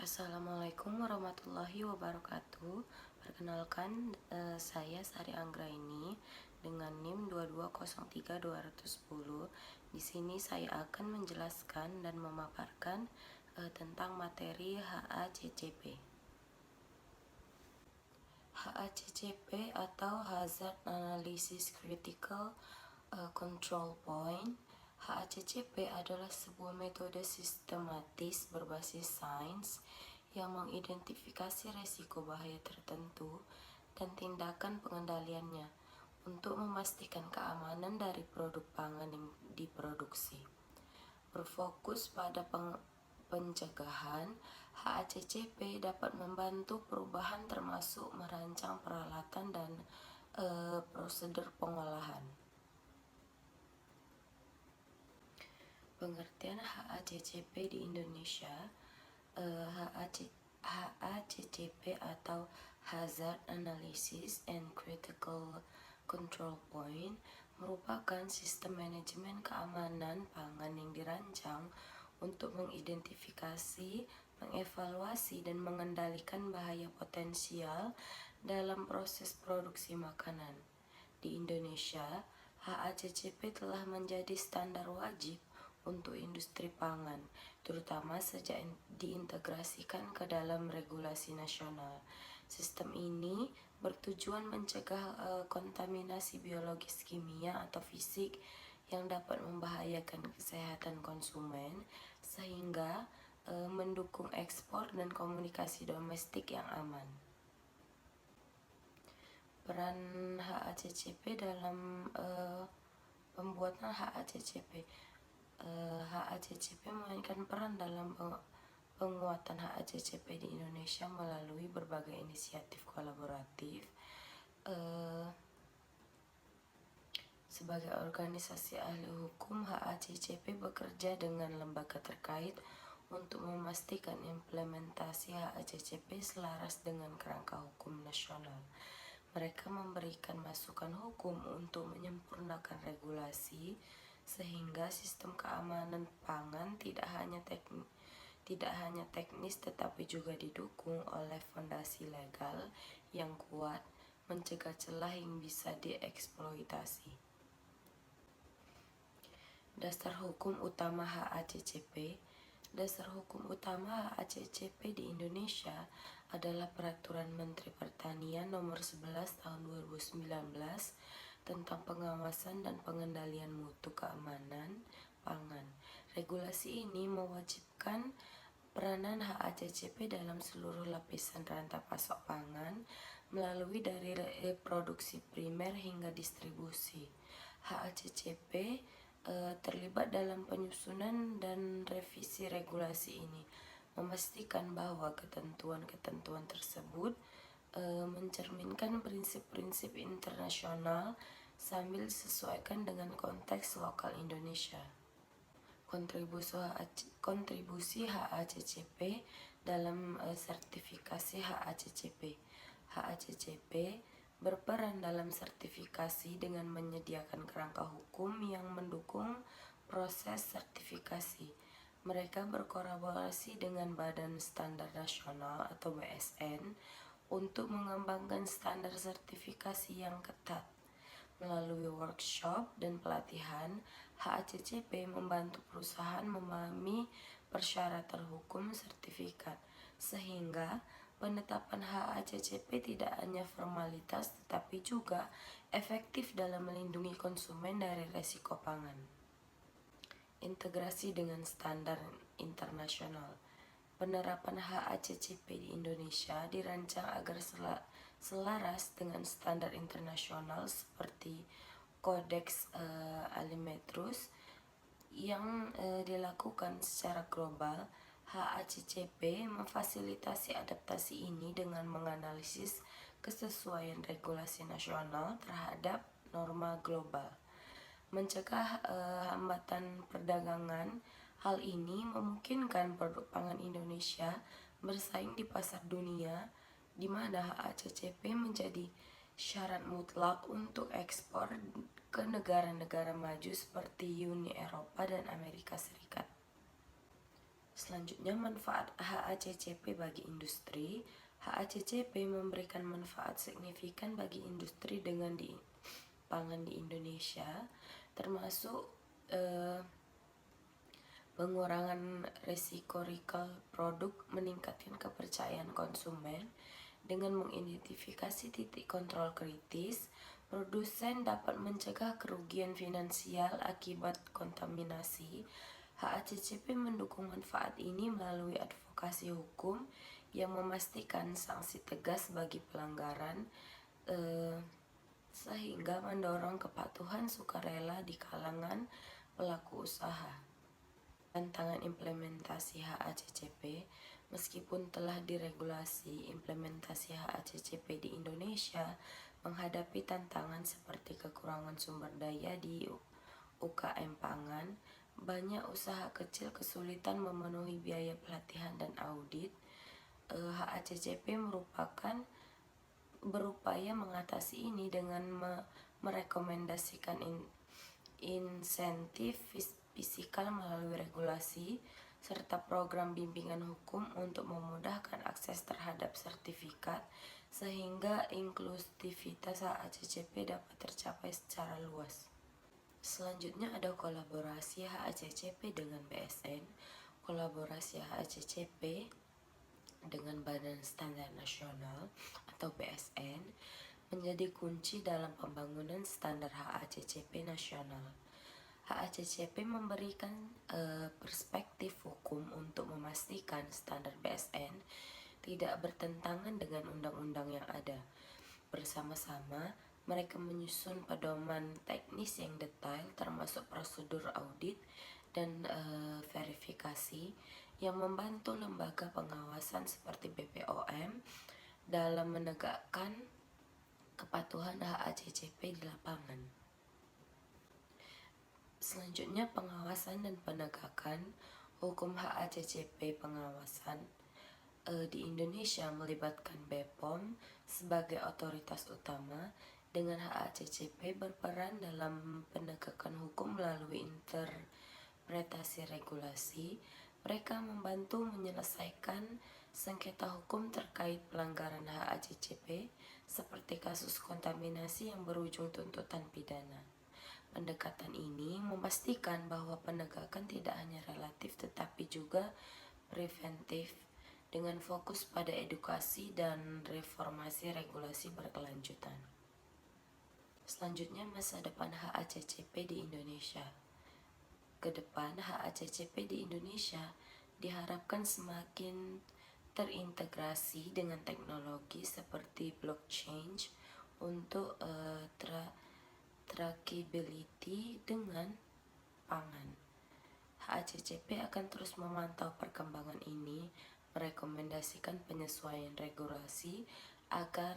Assalamualaikum warahmatullahi wabarakatuh. Perkenalkan, saya Sari Anggraini dengan NIM 2203210. Di sini saya akan menjelaskan dan memaparkan tentang materi HACCP. HACCP atau Hazard Analysis Critical Control Point. HACCP adalah sebuah metode sistematis berbasis sains yang mengidentifikasi risiko bahaya tertentu dan tindakan pengendaliannya untuk memastikan keamanan dari produk pangan yang diproduksi. Berfokus pada pencegahan, HACCP dapat membantu perubahan termasuk merancang peralatan dan prosedur pengolahan. Pengertian HACCP di Indonesia. HACCP atau Hazard Analysis and Critical Control Point merupakan sistem manajemen keamanan pangan yang dirancang untuk mengidentifikasi, mengevaluasi, dan mengendalikan bahaya potensial dalam proses produksi makanan. Di Indonesia, HACCP telah menjadi standar wajib untuk industri pangan, terutama sejak diintegrasikan ke dalam regulasi nasional. Sistem ini bertujuan mencegah kontaminasi biologis, kimia, atau fisik yang dapat membahayakan kesehatan konsumen, sehingga mendukung ekspor dan komunikasi domestik yang aman. Peran HACCP dalam pembuatan HACCP. HACCP memainkan peran dalam penguatan HACCP di Indonesia melalui berbagai inisiatif kolaboratif. Sebagai organisasi ahli hukum, HACCP bekerja dengan lembaga terkait untuk memastikan implementasi HACCP selaras dengan kerangka hukum nasional. Mereka memberikan masukan hukum untuk menyempurnakan regulasi sehingga sistem keamanan pangan tidak hanya teknis tetapi juga didukung oleh fondasi legal yang kuat, mencegah celah yang bisa dieksploitasi. Dasar hukum utama HACCP. Dasar hukum utama HACCP di Indonesia adalah Peraturan Menteri Pertanian Nomor 11 Tahun 2019 tentang pengawasan dan pengendalian mutu keamanan pangan. Regulasi ini mewajibkan peranan HACCP dalam seluruh lapisan rantai pasok pangan melalui dari produksi primer hingga distribusi. HACCP terlibat dalam penyusunan dan revisi regulasi ini, memastikan bahwa ketentuan-ketentuan tersebut mencerminkan prinsip-prinsip internasional sambil disesuaikan dengan konteks lokal Indonesia. Kontribusi HACCP dalam sertifikasi HACCP. HACCP berperan dalam sertifikasi dengan menyediakan kerangka hukum yang mendukung proses sertifikasi. Mereka berkolaborasi dengan Badan Standar Nasional atau BSN untuk mengembangkan standar sertifikasi yang ketat. Melalui workshop dan pelatihan, HACCP membantu perusahaan memahami persyaratan hukum sertifikat, sehingga penetapan HACCP tidak hanya formalitas tetapi juga efektif dalam melindungi konsumen dari risiko pangan. Integrasi dengan standar internasional. Penerapan HACCP di Indonesia dirancang agar selaras dengan standar internasional seperti Codex Alimentarius yang dilakukan secara global. HACCP memfasilitasi adaptasi ini dengan menganalisis kesesuaian regulasi nasional terhadap norma global, mencegah hambatan perdagangan. Hal ini memungkinkan produk pangan Indonesia bersaing di pasar dunia, di mana HACCP menjadi syarat mutlak untuk ekspor ke negara-negara maju seperti Uni Eropa dan Amerika Serikat. Selanjutnya, manfaat HACCP bagi industri. HACCP memberikan manfaat signifikan bagi industri dengan pangan di Indonesia, termasuk pengurangan resiko recall produk, meningkatkan kepercayaan konsumen. Dengan mengidentifikasi titik kontrol kritis, produsen dapat mencegah kerugian finansial akibat kontaminasi. HACCP mendukung manfaat ini melalui advokasi hukum yang memastikan sanksi tegas bagi pelanggaran, sehingga mendorong kepatuhan sukarela di kalangan pelaku usaha. Tantangan implementasi HACCP. Meskipun telah diregulasi, implementasi HACCP di Indonesia menghadapi tantangan seperti kekurangan sumber daya di UKM pangan. Banyak usaha kecil kesulitan memenuhi biaya pelatihan dan audit. HACCP berupaya mengatasi ini dengan merekomendasikan insentif fiskal melalui regulasi, serta program bimbingan hukum untuk memudahkan akses terhadap sertifikat, sehingga inklusivitas HACCP dapat tercapai secara luas. Selanjutnya ada kolaborasi HACCP dengan BSN. Kolaborasi HACCP dengan Badan Standar Nasional atau BSN menjadi kunci dalam pembangunan standar HACCP nasional. HACCP memberikan perspektif hukum untuk memastikan standar BSN tidak bertentangan dengan undang-undang yang ada. Bersama-sama, mereka menyusun pedoman teknis yang detail, termasuk prosedur audit dan verifikasi, yang membantu lembaga pengawasan seperti BPOM dalam menegakkan kepatuhan HACCP di lapangan. Selanjutnya, pengawasan dan penegakan hukum HACCP. Pengawasan di Indonesia melibatkan BPOM sebagai otoritas utama, dengan HACCP berperan dalam penegakan hukum melalui interpretasi regulasi. Mereka membantu menyelesaikan sengketa hukum terkait pelanggaran HACCP seperti kasus kontaminasi yang berujung tuntutan pidana. Pendekatan ini memastikan bahwa penegakan tidak hanya relatif tetapi juga preventif, dengan fokus pada edukasi dan reformasi regulasi berkelanjutan. Selanjutnya, masa depan HACCP di Indonesia. Kedepan, HACCP di Indonesia diharapkan semakin terintegrasi dengan teknologi seperti blockchain untuk trackability dengan pangan. HACCP akan terus memantau perkembangan ini, merekomendasikan penyesuaian regulasi agar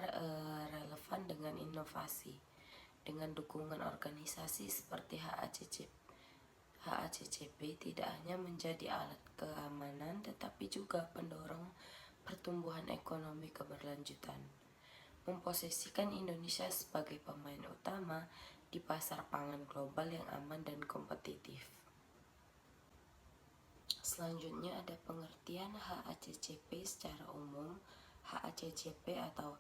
relevan dengan inovasi. Dengan dukungan organisasi seperti HACCP tidak hanya menjadi alat keamanan tetapi juga pendorong pertumbuhan ekonomi keberlanjutan, memposisikan Indonesia sebagai pemain utama di pasar pangan global yang aman dan kompetitif. Selanjutnya ada pengertian HACCP secara umum. HACCP atau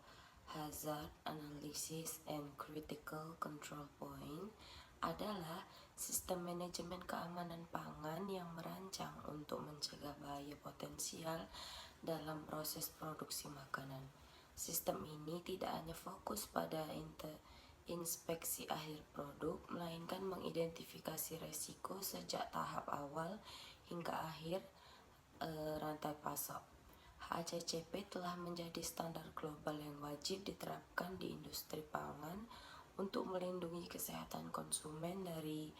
Hazard Analysis and Critical Control Point adalah sistem manajemen keamanan pangan yang merancang untuk mencegah bahaya potensial dalam proses produksi makanan. Sistem ini tidak hanya fokus pada inspeksi akhir produk, melainkan mengidentifikasi resiko sejak tahap awal hingga akhir rantai pasok. HACCP telah menjadi standar global yang wajib diterapkan di industri pangan untuk melindungi kesehatan konsumen dari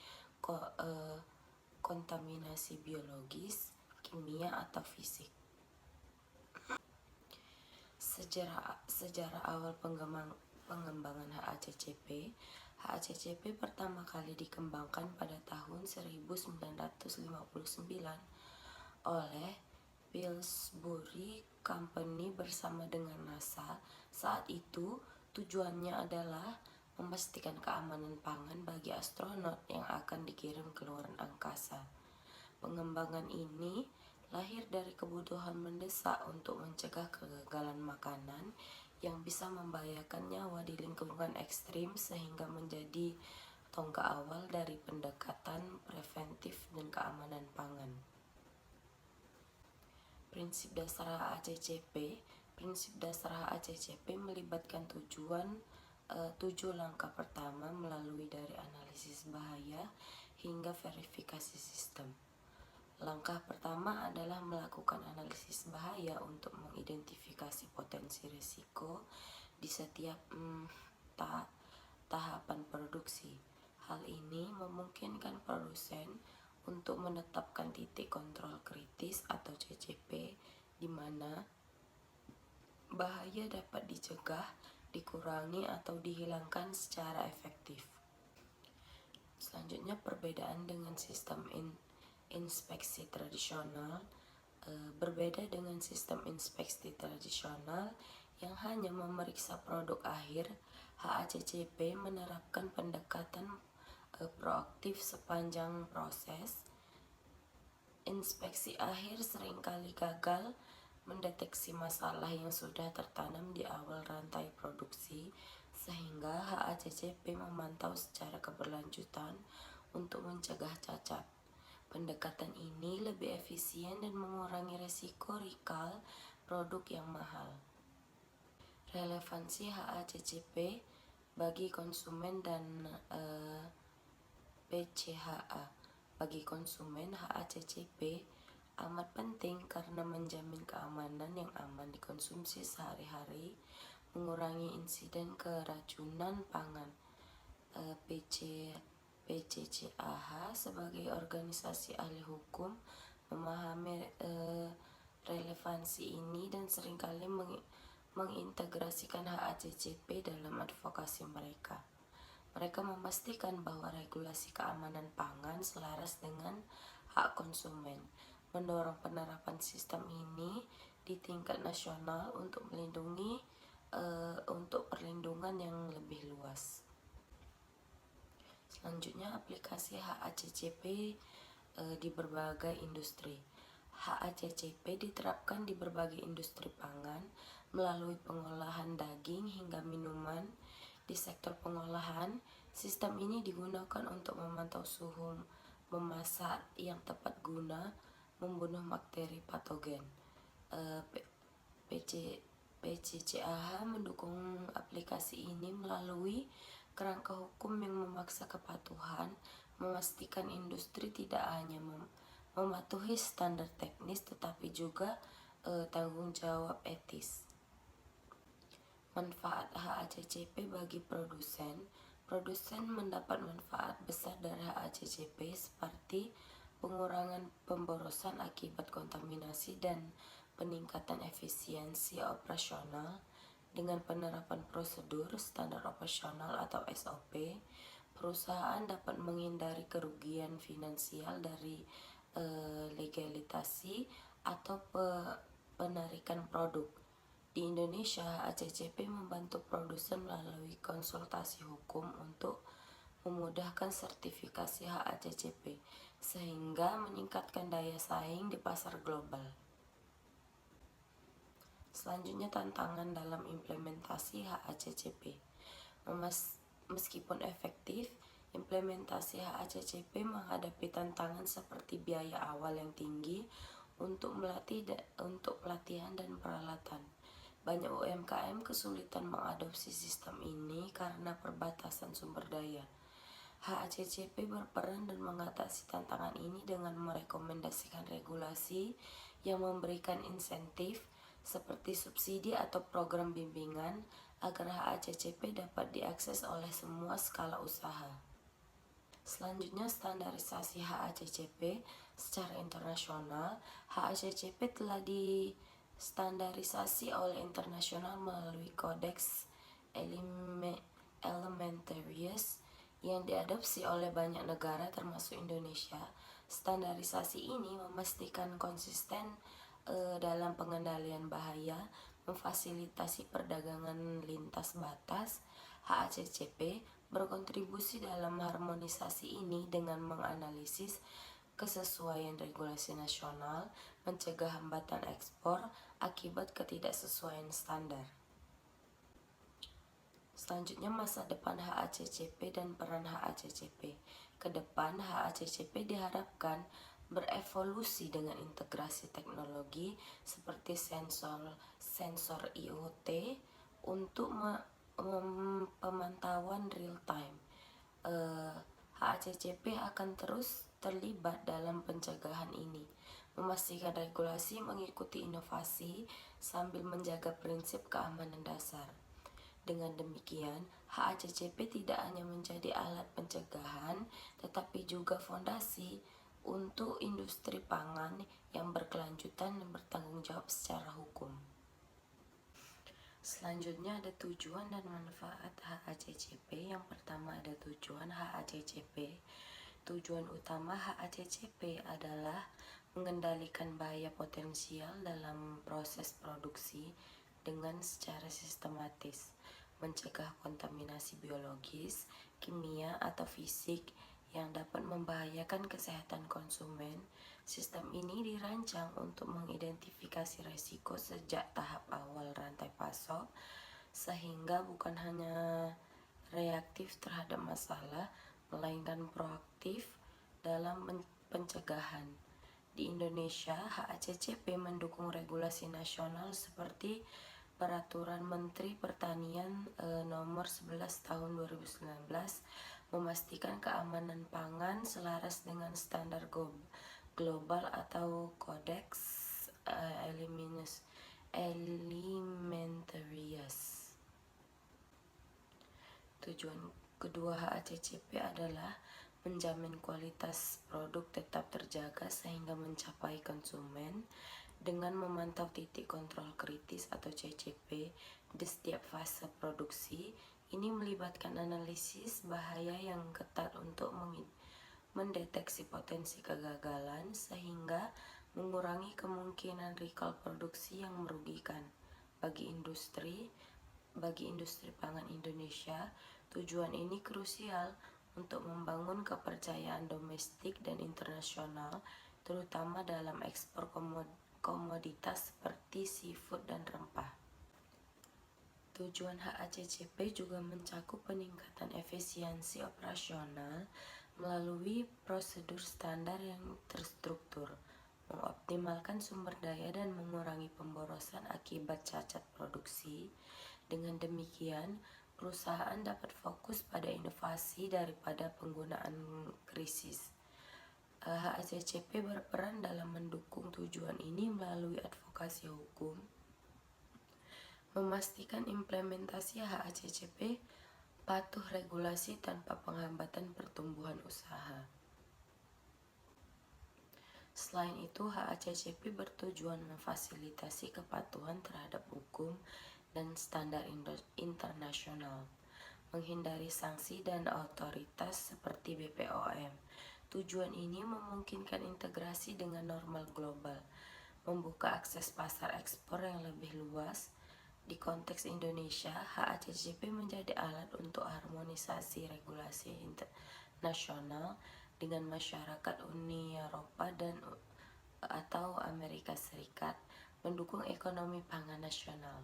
kontaminasi biologis, kimia, atau fisik. Sejarah awal pengembangan HACCP. HACCP pertama kali dikembangkan pada tahun 1959 oleh Pillsbury Company bersama dengan NASA. Saat itu, tujuannya adalah memastikan keamanan pangan bagi astronot yang akan dikirim ke luar angkasa. Pengembangan ini lahir dari kebutuhan mendesak untuk mencegah kegagalan makanan yang bisa membahayakan nyawa di lingkungan ekstrim sehingga menjadi tonggak awal dari pendekatan preventif dan keamanan pangan. Prinsip dasar HACCP. Prinsip dasar HACCP melibatkan 7 langkah pertama melalui dari analisis bahaya hingga verifikasi sistem. Langkah pertama adalah melakukan analisis bahaya untuk mengidentifikasi potensi risiko di setiap tahapan produksi. Hal ini memungkinkan produsen untuk menetapkan titik kontrol kritis atau CCP di mana bahaya dapat dicegah, dikurangi atau dihilangkan secara efektif. Selanjutnya, perbedaan dengan sistem inspeksi tradisional. Berbeda dengan sistem inspeksi tradisional yang hanya memeriksa produk akhir, HACCP menerapkan pendekatan proaktif sepanjang proses. Inspeksi akhir seringkali gagal mendeteksi masalah yang sudah tertanam di awal rantai produksi, sehingga HACCP memantau secara keberlanjutan untuk mencegah cacat. Pendekatan ini lebih efisien dan mengurangi resiko recall produk yang mahal. Relevansi HACCP bagi konsumen dan PCHA. Bagi konsumen, HACCP amat penting karena menjamin keamanan yang aman dikonsumsi sehari-hari, mengurangi insiden keracunan pangan. PCCAH sebagai organisasi ahli hukum memahami relevansi ini dan seringkali mengintegrasikan HACCP dalam advokasi mereka. Mereka memastikan bahwa regulasi keamanan pangan selaras dengan hak konsumen, mendorong penerapan sistem ini di tingkat nasional untuk perlindungan yang lebih luas. Selanjutnya, aplikasi HACCP di berbagai industri. HACCP diterapkan di berbagai industri pangan melalui pengolahan daging hingga minuman. Di sektor pengolahan, sistem ini digunakan untuk memantau suhu memasak yang tepat guna membunuh bakteri patogen. PCCAH mendukung aplikasi ini melalui kerangka hukum yang memaksa kepatuhan, memastikan industri tidak hanya mematuhi standar teknis tetapi juga tanggung jawab etis. Manfaat HACCP bagi produsen. Produsen mendapat manfaat besar dari HACCP seperti pengurangan pemborosan akibat kontaminasi dan peningkatan efisiensi operasional. Dengan penerapan prosedur standar operasional atau SOP, perusahaan dapat menghindari kerugian finansial dari legalisasi atau penarikan produk. Di Indonesia, HACCP membantu produsen melalui konsultasi hukum untuk memudahkan sertifikasi HACCP sehingga meningkatkan daya saing di pasar global. Selanjutnya, tantangan dalam implementasi HACCP. Meskipun efektif, implementasi HACCP menghadapi tantangan seperti biaya awal yang tinggi untuk pelatihan dan peralatan. Banyak UMKM kesulitan mengadopsi sistem ini karena perbatasan sumber daya. HACCP berperan dan mengatasi tantangan ini dengan merekomendasikan regulasi yang memberikan insentif seperti subsidi atau program bimbingan agar HACCP dapat diakses oleh semua skala usaha. Selanjutnya, standarisasi HACCP secara internasional. HACCP telah distandarisasi oleh internasional melalui Codex Alimentarius yang diadopsi oleh banyak negara termasuk Indonesia. Standarisasi ini memastikan konsisten dalam pengendalian bahaya, memfasilitasi perdagangan lintas batas. HACCP berkontribusi dalam harmonisasi ini dengan menganalisis kesesuaian regulasi nasional, mencegah hambatan ekspor akibat ketidaksesuaian standar. Selanjutnya, masa depan HACCP dan peran HACCP. Ke depan, HACCP diharapkan berevolusi dengan integrasi teknologi seperti sensor IoT untuk pemantauan real time. HACCP akan terus terlibat dalam pencegahan ini, memastikan regulasi mengikuti inovasi sambil menjaga prinsip keamanan dasar. Dengan demikian, HACCP tidak hanya menjadi alat pencegahan, tetapi juga fondasi untuk industri pangan yang berkelanjutan dan bertanggung jawab secara hukum. Selanjutnya ada tujuan dan manfaat HACCP. Yang pertama ada tujuan HACCP. Tujuan utama HACCP adalah mengendalikan bahaya potensial dalam proses produksi dengan secara sistematis, mencegah kontaminasi biologis, kimia, atau fisik yang dapat membahayakan kesehatan konsumen. Sistem ini dirancang untuk mengidentifikasi risiko sejak tahap awal rantai pasok, sehingga bukan hanya reaktif terhadap masalah, melainkan proaktif dalam pencegahan. Di Indonesia, HACCP mendukung regulasi nasional seperti Peraturan Menteri Pertanian Nomor 11 Tahun 2019 memastikan keamanan pangan selaras dengan standar global atau Codex Alimentarius. Tujuan kedua HACCP adalah menjamin kualitas produk tetap terjaga sehingga mencapai konsumen dengan memantau titik kontrol kritis atau CCP di setiap fase produksi. Ini melibatkan analisis bahaya yang ketat untuk mendeteksi potensi kegagalan sehingga mengurangi kemungkinan recall produksi yang merugikan. Bagi industri pangan Indonesia, tujuan ini krusial untuk membangun kepercayaan domestik dan internasional, terutama dalam ekspor komoditas seperti seafood dan rempah. Tujuan HACCP juga mencakup peningkatan efisiensi operasional melalui prosedur standar yang terstruktur, mengoptimalkan sumber daya dan mengurangi pemborosan akibat cacat produksi. Dengan demikian, perusahaan dapat fokus pada inovasi daripada penggunaan krisis. HACCP berperan dalam mendukung tujuan ini melalui advokasi hukum, memastikan implementasi HACCP patuh regulasi tanpa penghambatan pertumbuhan usaha. Selain itu, HACCP bertujuan memfasilitasi kepatuhan terhadap hukum dan standar internasional, menghindari sanksi dan otoritas seperti BPOM. Tujuan ini memungkinkan integrasi dengan normal global, membuka akses pasar ekspor yang lebih luas. Di konteks Indonesia, HACCP menjadi alat untuk harmonisasi regulasi internasional dengan masyarakat Uni Eropa dan atau Amerika Serikat, mendukung ekonomi pangan nasional.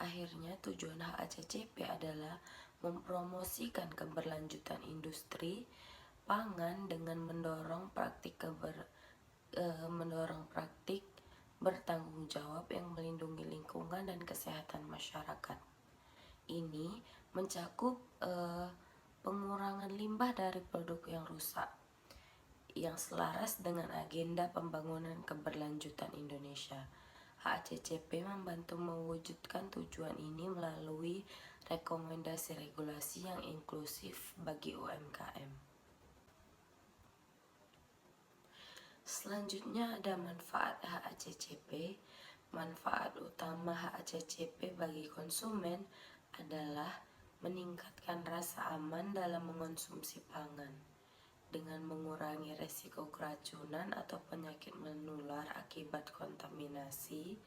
Akhirnya, tujuan HACCP adalah mempromosikan keberlanjutan industri pangan dengan mendorong praktik bertanggung jawab yang melindungi lingkungan dan kesehatan masyarakat. Ini mencakup pengurangan limbah dari produk yang rusak, yang selaras dengan agenda pembangunan keberlanjutan Indonesia. HACCP membantu mewujudkan tujuan ini melalui rekomendasi regulasi yang inklusif bagi UMKM. Selanjutnya ada manfaat HACCP. Manfaat utama HACCP bagi konsumen adalah meningkatkan rasa aman dalam mengonsumsi pangan dengan mengurangi resiko keracunan atau penyakit menular akibat kontaminasi.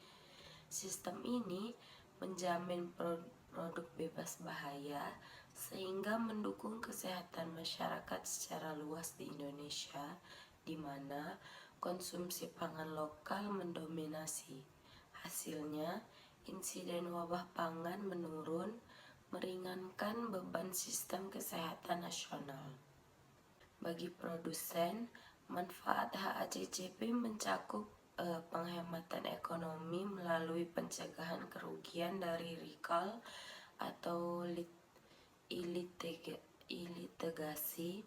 Sistem ini menjamin produk bebas bahaya sehingga mendukung kesehatan masyarakat secara luas di Indonesia, di mana konsumsi pangan lokal mendominasi. Hasilnya, insiden wabah pangan menurun, meringankan beban sistem kesehatan nasional. Bagi produsen, manfaat HACCP mencakup penghematan ekonomi melalui pencegahan kerugian dari recall atau litigasi,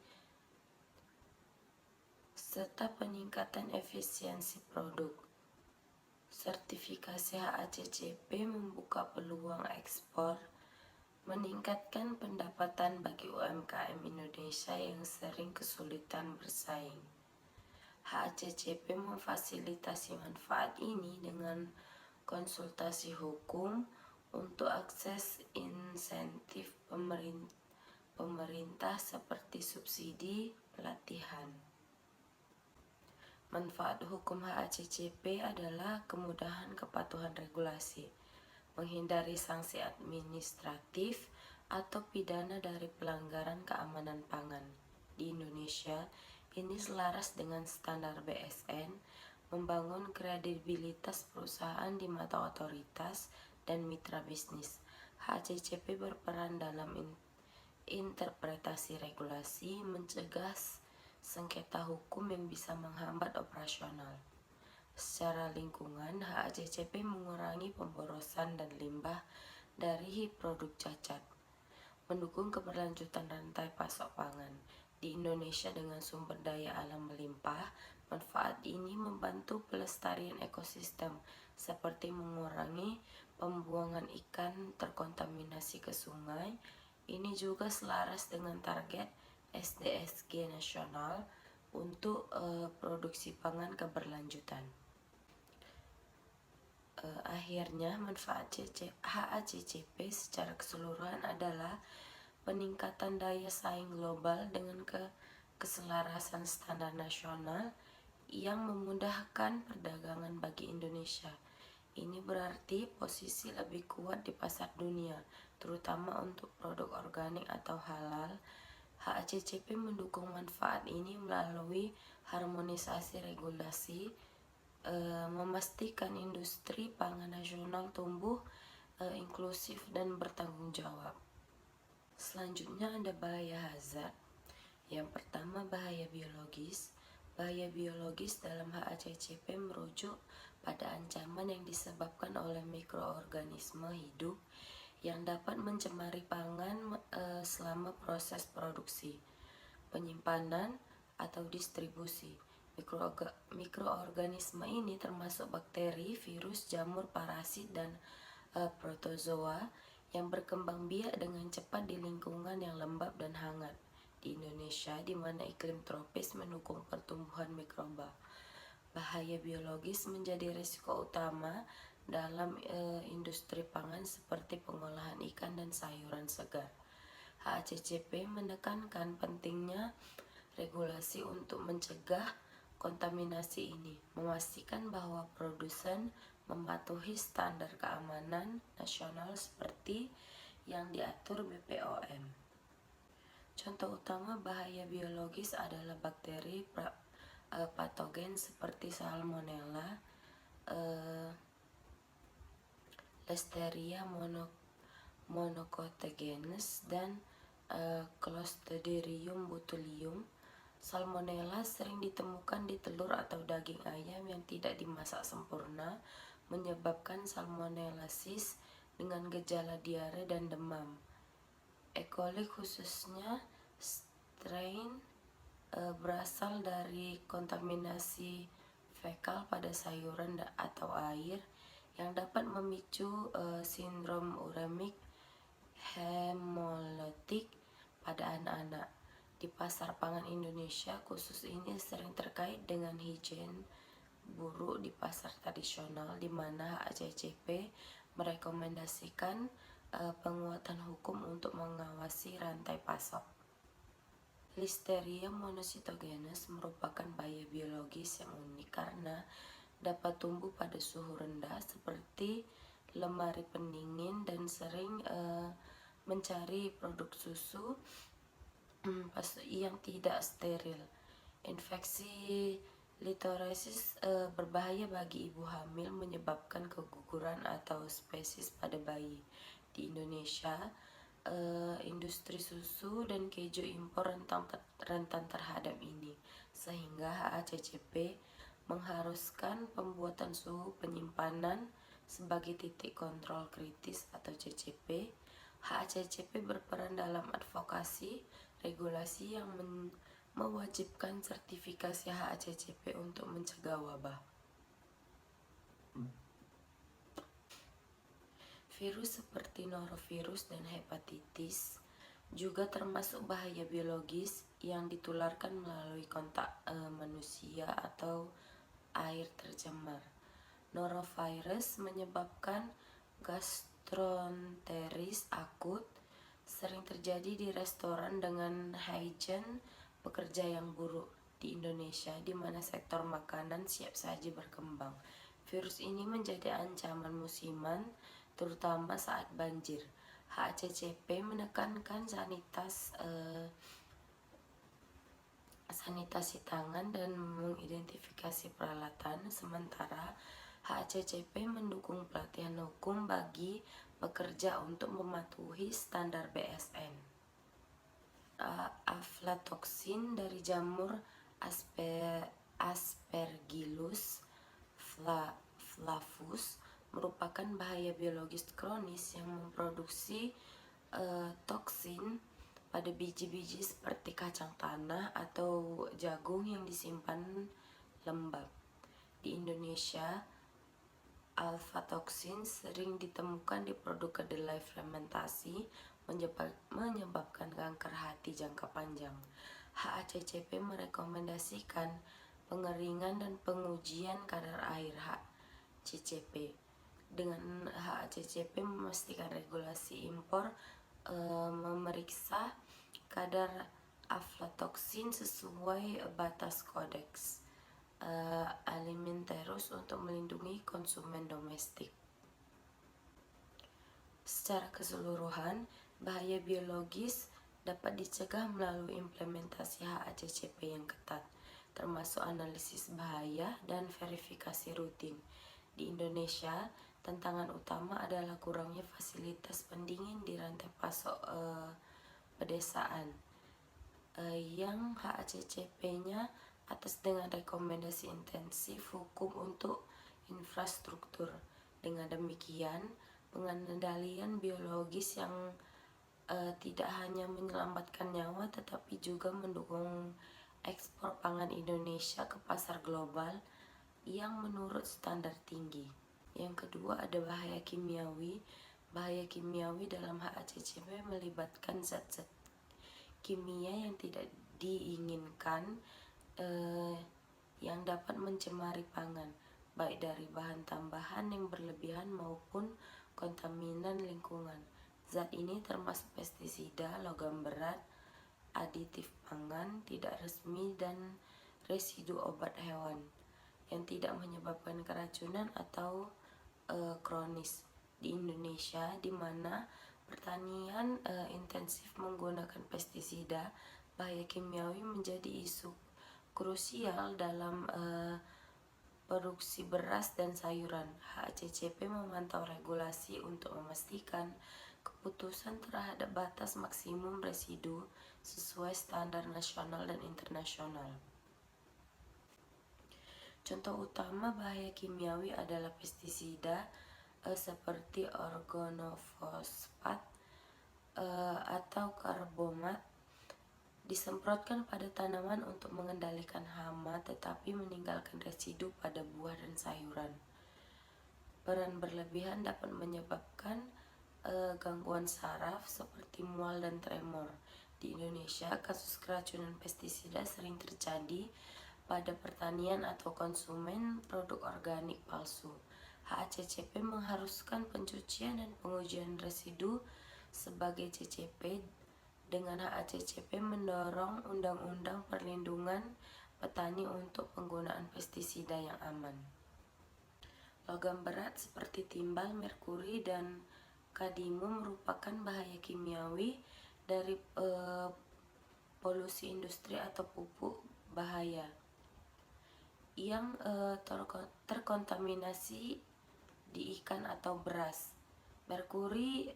serta peningkatan efisiensi produk. Sertifikasi HACCP membuka peluang ekspor, meningkatkan pendapatan bagi UMKM Indonesia yang sering kesulitan bersaing. HACCP memfasilitasi manfaat ini dengan konsultasi hukum untuk akses insentif pemerintah seperti subsidi pelatihan. Manfaat hukum HACCP adalah kemudahan kepatuhan regulasi, menghindari sanksi administratif atau pidana dari pelanggaran keamanan pangan. Di Indonesia, ini selaras dengan standar BSN, membangun kredibilitas perusahaan di mata otoritas dan mitra bisnis. HACCP berperan dalam interpretasi regulasi, mencegah sengketa hukum yang bisa menghambat operasional. Secara lingkungan, HACCP mengurangi pemborosan dan limbah dari produk cacat, mendukung keberlanjutan rantai pasok pangan. Di Indonesia dengan sumber daya alam melimpah, manfaat ini membantu pelestarian ekosistem seperti mengurangi pembuangan ikan terkontaminasi ke sungai. Ini juga selaras dengan target SDSG nasional untuk produksi pangan keberlanjutan. Akhirnya, manfaat HACCP secara keseluruhan adalah peningkatan daya saing global dengan keselarasan standar nasional yang memudahkan perdagangan bagi Indonesia. Ini berarti posisi lebih kuat di pasar dunia, terutama untuk produk organik atau halal. HACCP mendukung manfaat ini melalui harmonisasi regulasi, memastikan industri pangan nasional tumbuh inklusif dan bertanggung jawab. Selanjutnya ada bahaya hazard. Yang pertama, bahaya biologis. Bahaya biologis dalam HACCP merujuk pada ancaman yang disebabkan oleh mikroorganisme hidup yang dapat mencemari pangan selama proses produksi, penyimpanan, atau distribusi. Mikroorganisme ini termasuk bakteri, virus, jamur, parasit, dan protozoa yang berkembang biak dengan cepat di lingkungan yang lembab dan hangat. Di Indonesia, di mana iklim tropis mendukung pertumbuhan mikroba, bahaya biologis menjadi risiko utama dalam industri pangan seperti pengolahan ikan dan sayuran segar. HACCP menekankan pentingnya regulasi untuk mencegah kontaminasi ini, memastikan bahwa produsen mematuhi standar keamanan nasional seperti yang diatur BPOM. Contoh utama bahaya biologis adalah bakteri patogen seperti Salmonella, Listeria monocotyledonous, dan Clostridium botulinum. Salmonella sering ditemukan di telur atau daging ayam yang tidak dimasak sempurna, menyebabkan salmonellitis dengan gejala diare dan demam. E. coli khususnya strain berasal dari kontaminasi fekal pada sayuran atau air yang dapat memicu sindrom uremik hemolytik pada anak-anak. Di pasar pangan Indonesia, khusus ini sering terkait dengan higien buruk di pasar tradisional, di mana HACCP merekomendasikan penguatan hukum untuk mengawasi rantai pasok. Listeria monocytogenes merupakan bahaya biologis yang unik karena dapat tumbuh pada suhu rendah seperti lemari pendingin dan sering mencari produk susu yang tidak steril. Infeksi listeriosis berbahaya bagi ibu hamil, menyebabkan keguguran atau spesies pada bayi. Di Indonesia, industri susu dan keju impor rentan terhadap ini, sehingga HACCP mengharuskan pembuatan suhu penyimpanan sebagai titik kontrol kritis atau CCP. HACCP berperan dalam advokasi regulasi yang mewajibkan sertifikasi HACCP untuk mencegah wabah. Virus seperti norovirus dan hepatitis juga termasuk bahaya biologis yang ditularkan melalui kontak manusia atau air tercemar. Norovirus menyebabkan gastroenteritis akut, sering terjadi di restoran dengan hygiene pekerja yang buruk di Indonesia, di mana sektor makanan siap saji berkembang. Virus ini menjadi ancaman musiman, terutama saat banjir. HACCP menekankan sanitasi tangan dan mengidentifikasi peralatan, sementara HACCP mendukung pelatihan hukum bagi pekerja untuk mematuhi standar BSN. Aflatoksin dari jamur Aspergillus flavus merupakan bahaya biologis kronis yang memproduksi toksin pada biji-biji seperti kacang tanah atau jagung yang disimpan lembab. Di Indonesia, alfatoksin sering ditemukan di produk kedelai fermentasi, menyebabkan kanker hati jangka panjang. HACCP merekomendasikan pengeringan dan pengujian kadar air HACCP. Dengan HACCP memastikan regulasi impor memeriksa kadar aflatoksin sesuai batas kodeks alimentarus untuk melindungi konsumen domestik. Secara keseluruhan, bahaya biologis dapat dicegah melalui implementasi HACCP yang ketat, termasuk analisis bahaya dan verifikasi rutin. Di Indonesia, tantangan utama adalah kurangnya fasilitas pendingin di rantai pasok pedesaan, yang HACCP-nya atas dengan rekomendasi intensif hukum untuk infrastruktur. Dengan demikian, pengendalian biologis yang tidak hanya menyelamatkan nyawa tetapi juga mendukung ekspor pangan Indonesia ke pasar global yang menurut standar tinggi. Yang kedua ada bahaya kimiawi. Bahaya kimiawi dalam HACCP melibatkan zat-zat kimia yang tidak diinginkan yang dapat mencemari pangan, baik dari bahan tambahan yang berlebihan maupun kontaminan lingkungan. Zat ini termasuk pestisida, logam berat, aditif pangan tidak resmi, dan residu obat hewan yang tidak menyebabkan keracunan atau kronis. Di Indonesia, di mana pertanian intensif menggunakan pestisida, bahaya kimiawi menjadi isu krusial dalam produksi beras dan sayuran. HACCP memantau regulasi untuk memastikan keputusan terhadap batas maksimum residu sesuai standar nasional dan internasional. Contoh utama bahaya kimiawi adalah pestisida seperti organofosfat atau karbomat disemprotkan pada tanaman untuk mengendalikan hama tetapi meninggalkan residu pada buah dan sayuran. Peran berlebihan dapat menyebabkan gangguan saraf seperti mual dan tremor. Di Indonesia, kasus keracunan pestisida sering terjadi pada pertanian atau konsumen produk organik palsu. HACCP mengharuskan pencucian dan pengujian residu sebagai CCP. Dengan HACCP mendorong undang-undang perlindungan petani untuk penggunaan pestisida yang aman. Logam berat seperti timbal, merkuri, dan Kadmium merupakan bahaya kimiawi dari polusi industri atau pupuk bahaya yang terkontaminasi di ikan atau beras. Merkuri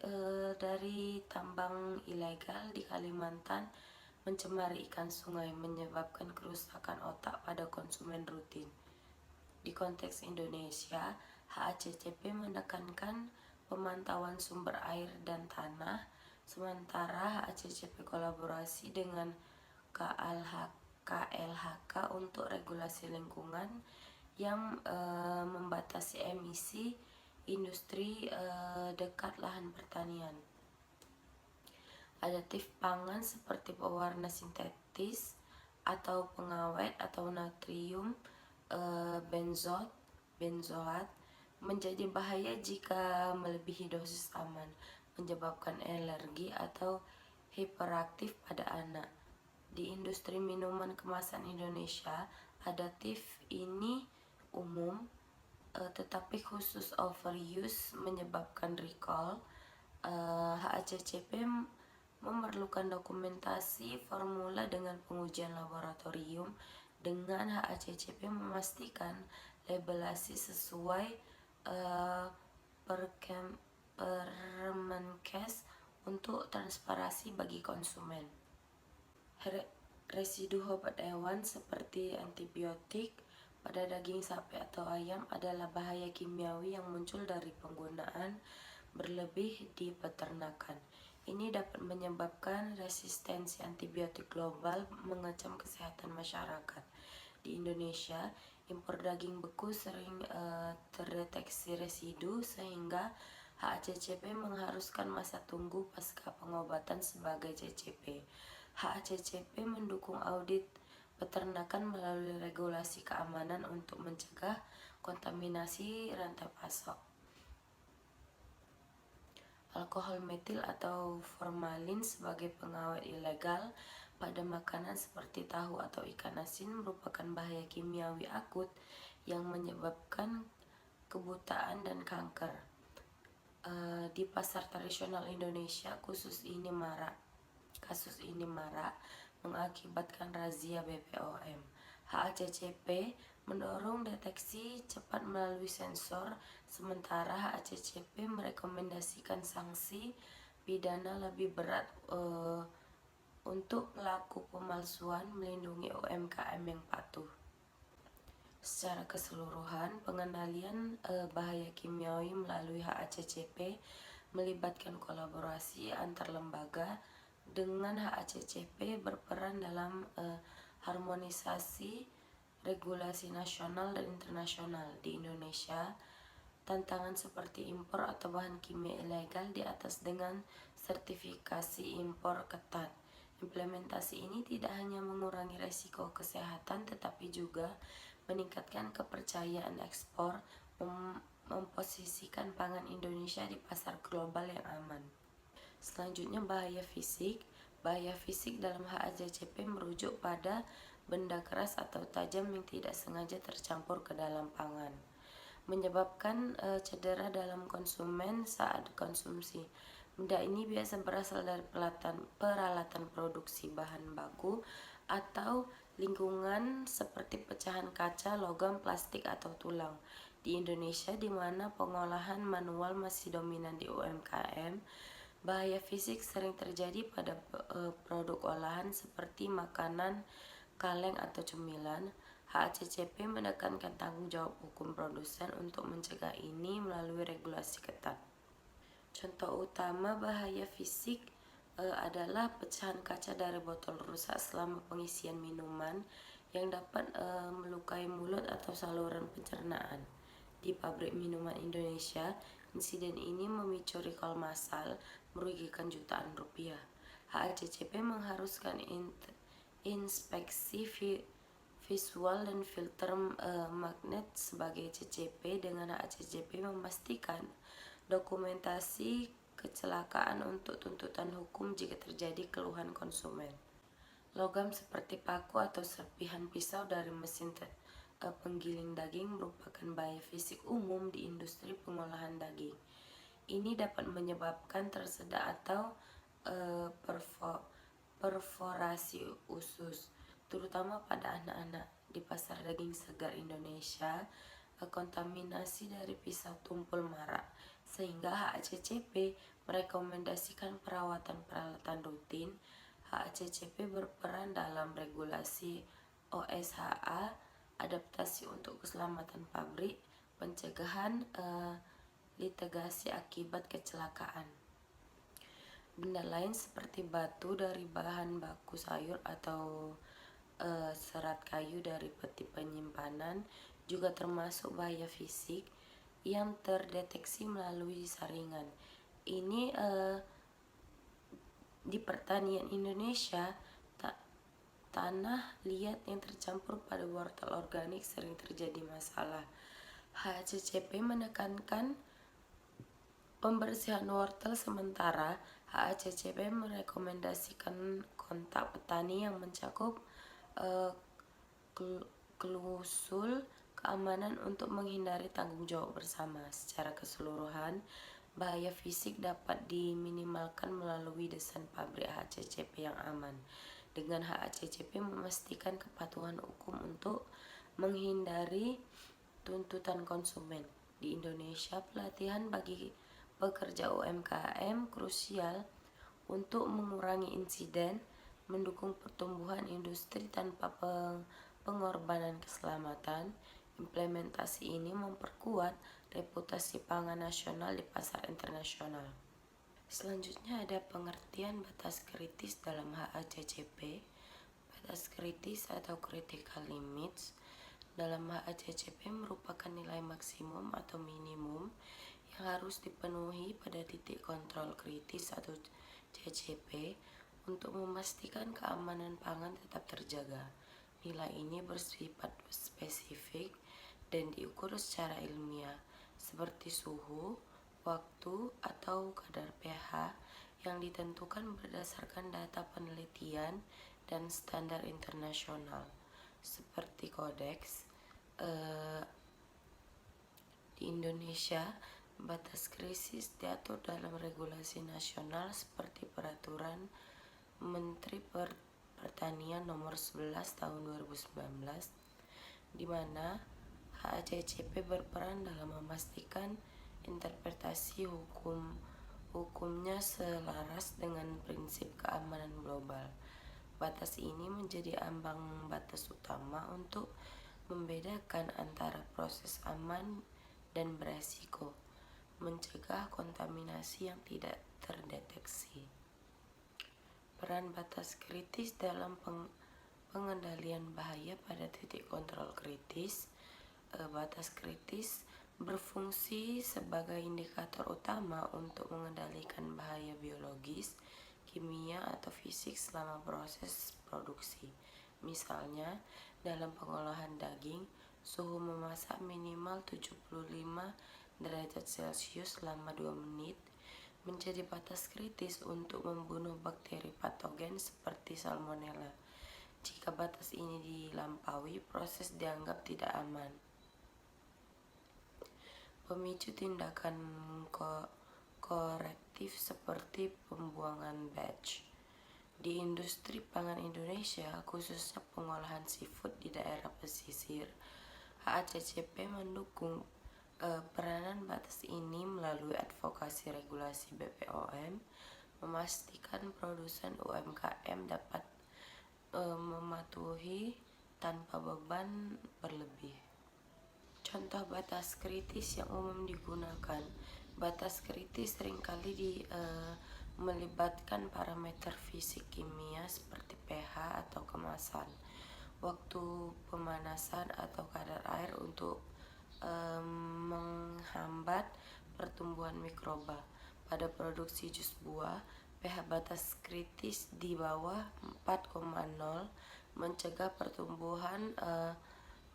dari tambang ilegal di Kalimantan mencemari ikan sungai, menyebabkan kerusakan otak pada konsumen rutin. Di konteks Indonesia, HACCP menekankan pemantauan sumber air dan tanah, sementara HACCP kolaborasi dengan KLHK untuk regulasi lingkungan yang membatasi emisi industri dekat lahan pertanian. Aditif pangan seperti pewarna sintetis atau pengawet atau natrium benzoat menjadi bahaya jika melebihi dosis aman, menyebabkan alergi atau hiperaktif pada anak. Di industri minuman kemasan Indonesia, aditif ini umum, tetapi khusus overuse menyebabkan recall. HACCP memerlukan dokumentasi formula dengan pengujian laboratorium. Dengan HACCP memastikan labelasi sesuai Permenkes untuk transparansi bagi konsumen. Residu obat hewan seperti antibiotik pada daging sapi atau ayam adalah bahaya kimiawi yang muncul dari penggunaan berlebih di peternakan. Ini dapat menyebabkan resistensi antibiotik global, mengancam kesehatan masyarakat. Di Indonesia, impor daging beku sering terdeteksi residu sehingga HACCP mengharuskan masa tunggu pasca pengobatan sebagai CCP. HACCP mendukung audit peternakan melalui regulasi keamanan untuk mencegah kontaminasi rantai pasok. Alkohol metil atau formalin sebagai pengawet ilegal pada makanan seperti tahu atau ikan asin merupakan bahaya kimiawi akut yang menyebabkan kebutaan dan kanker. Di pasar tradisional Indonesia, kasus ini marak mengakibatkan razia BPOM. HACCP mendorong deteksi cepat melalui sensor, sementara HACCP merekomendasikan sanksi pidana lebih berat untuk pelaku pemalsuan, melindungi UMKM yang patuh. Secara keseluruhan, pengendalian bahaya kimiawi melalui HACCP melibatkan kolaborasi antar lembaga. Dengan HACCP berperan dalam harmonisasi regulasi nasional dan internasional. Di Indonesia, tantangan seperti impor atau bahan kimia ilegal di atas dengan sertifikasi impor ketat. Implementasi ini tidak hanya mengurangi risiko kesehatan tetapi juga meningkatkan kepercayaan ekspor, memposisikan pangan Indonesia di pasar global yang aman. Selanjutnya, bahaya fisik. Bahaya fisik dalam HACCP merujuk pada benda keras atau tajam yang tidak sengaja tercampur ke dalam pangan, menyebabkan cedera dalam konsumen saat konsumsi. Benda ini biasa berasal dari peralatan produksi bahan baku atau lingkungan seperti pecahan kaca, logam, plastik, atau tulang. Di Indonesia, di mana pengolahan manual masih dominan di UMKM, bahaya fisik sering terjadi pada produk olahan seperti makanan, kaleng, atau cemilan. HACCP menekankan tanggung jawab hukum produsen untuk mencegah ini melalui regulasi ketat. Contoh utama bahaya fisik adalah pecahan kaca dari botol rusak selama pengisian minuman yang dapat melukai mulut atau saluran pencernaan. Di pabrik minuman Indonesia, insiden ini memicu recall massal, merugikan jutaan rupiah. HACCP mengharuskan inspeksi visual dan filter magnet sebagai CCP. Dengan HACCP memastikan dokumentasi kecelakaan untuk tuntutan hukum jika terjadi keluhan konsumen. Logam seperti paku atau serpihan pisau dari mesin penggiling daging merupakan bahaya fisik umum di industri pengolahan daging. Ini dapat menyebabkan tersedak atau perforasi usus, terutama pada anak-anak. Di pasar daging segar Indonesia, kontaminasi dari pisau tumpul marak, sehingga HACCP merekomendasikan perawatan peralatan rutin. HACCP berperan dalam regulasi OSHA, adaptasi untuk keselamatan pabrik, pencegahan litigasi akibat kecelakaan. Benda lain seperti batu dari bahan baku sayur atau serat kayu dari peti penyimpanan juga termasuk bahaya fisik yang terdeteksi melalui saringan. Ini di pertanian Indonesia, tanah liat yang tercampur pada wortel organik sering terjadi masalah. HACCP menekankan pembersihan wortel sementara. HACCP merekomendasikan kontak petani yang mencakup klausul keamanan untuk menghindari tanggung jawab bersama. Secara keseluruhan, bahaya fisik dapat diminimalkan melalui desain pabrik HACCP yang aman. Dengan HACCP memastikan kepatuhan hukum untuk menghindari tuntutan konsumen. Di Indonesia, pelatihan bagi pekerja UMKM krusial untuk mengurangi insiden, mendukung pertumbuhan industri tanpa pengorbanan keselamatan. Implementasi ini memperkuat reputasi pangan nasional di pasar internasional. Selanjutnya ada pengertian batas kritis dalam HACCP. Batas kritis atau critical limits dalam HACCP merupakan nilai maksimum atau minimum yang harus dipenuhi pada titik kontrol kritis atau CCP untuk memastikan keamanan pangan tetap terjaga. Nilai ini bersifat spesifik dan diukur secara ilmiah, seperti suhu, waktu, atau kadar pH yang ditentukan berdasarkan data penelitian dan standar internasional, seperti kodeks. Di Indonesia, batas krisis diatur dalam regulasi nasional seperti Peraturan Menteri Pertanian Nomor 11 Tahun 2019, di mana HACCP berperan dalam memastikan interpretasi hukumnya selaras dengan prinsip keamanan global. Batas ini menjadi ambang batas utama untuk membedakan antara proses aman dan beresiko, mencegah kontaminasi yang tidak terdeteksi. Peran batas kritis dalam pengendalian bahaya pada titik kontrol kritis. Batas kritis berfungsi sebagai indikator utama untuk mengendalikan bahaya biologis, kimia, atau fisik selama proses produksi. Misalnya, dalam pengolahan daging, suhu memasak minimal 75 derajat Celcius selama 2 menit menjadi batas kritis untuk membunuh bakteri patogen seperti Salmonella. Jika batas ini dilampaui, proses dianggap tidak aman. Pemicu tindakan korektif seperti pembuangan batch. Di industri pangan Indonesia, khususnya pengolahan seafood di daerah pesisir, HACCP mendukung peranan batas ini melalui advokasi regulasi BPOM, memastikan produsen UMKM dapat mematuhi tanpa beban berlebih. Contoh batas kritis yang umum digunakan. Batas kritis seringkali melibatkan parameter fisik kimia seperti pH atau kemasan, waktu pemanasan atau kadar air untuk menghambat pertumbuhan mikroba. Pada produksi jus buah, pH batas kritis di bawah 4,0 mencegah pertumbuhan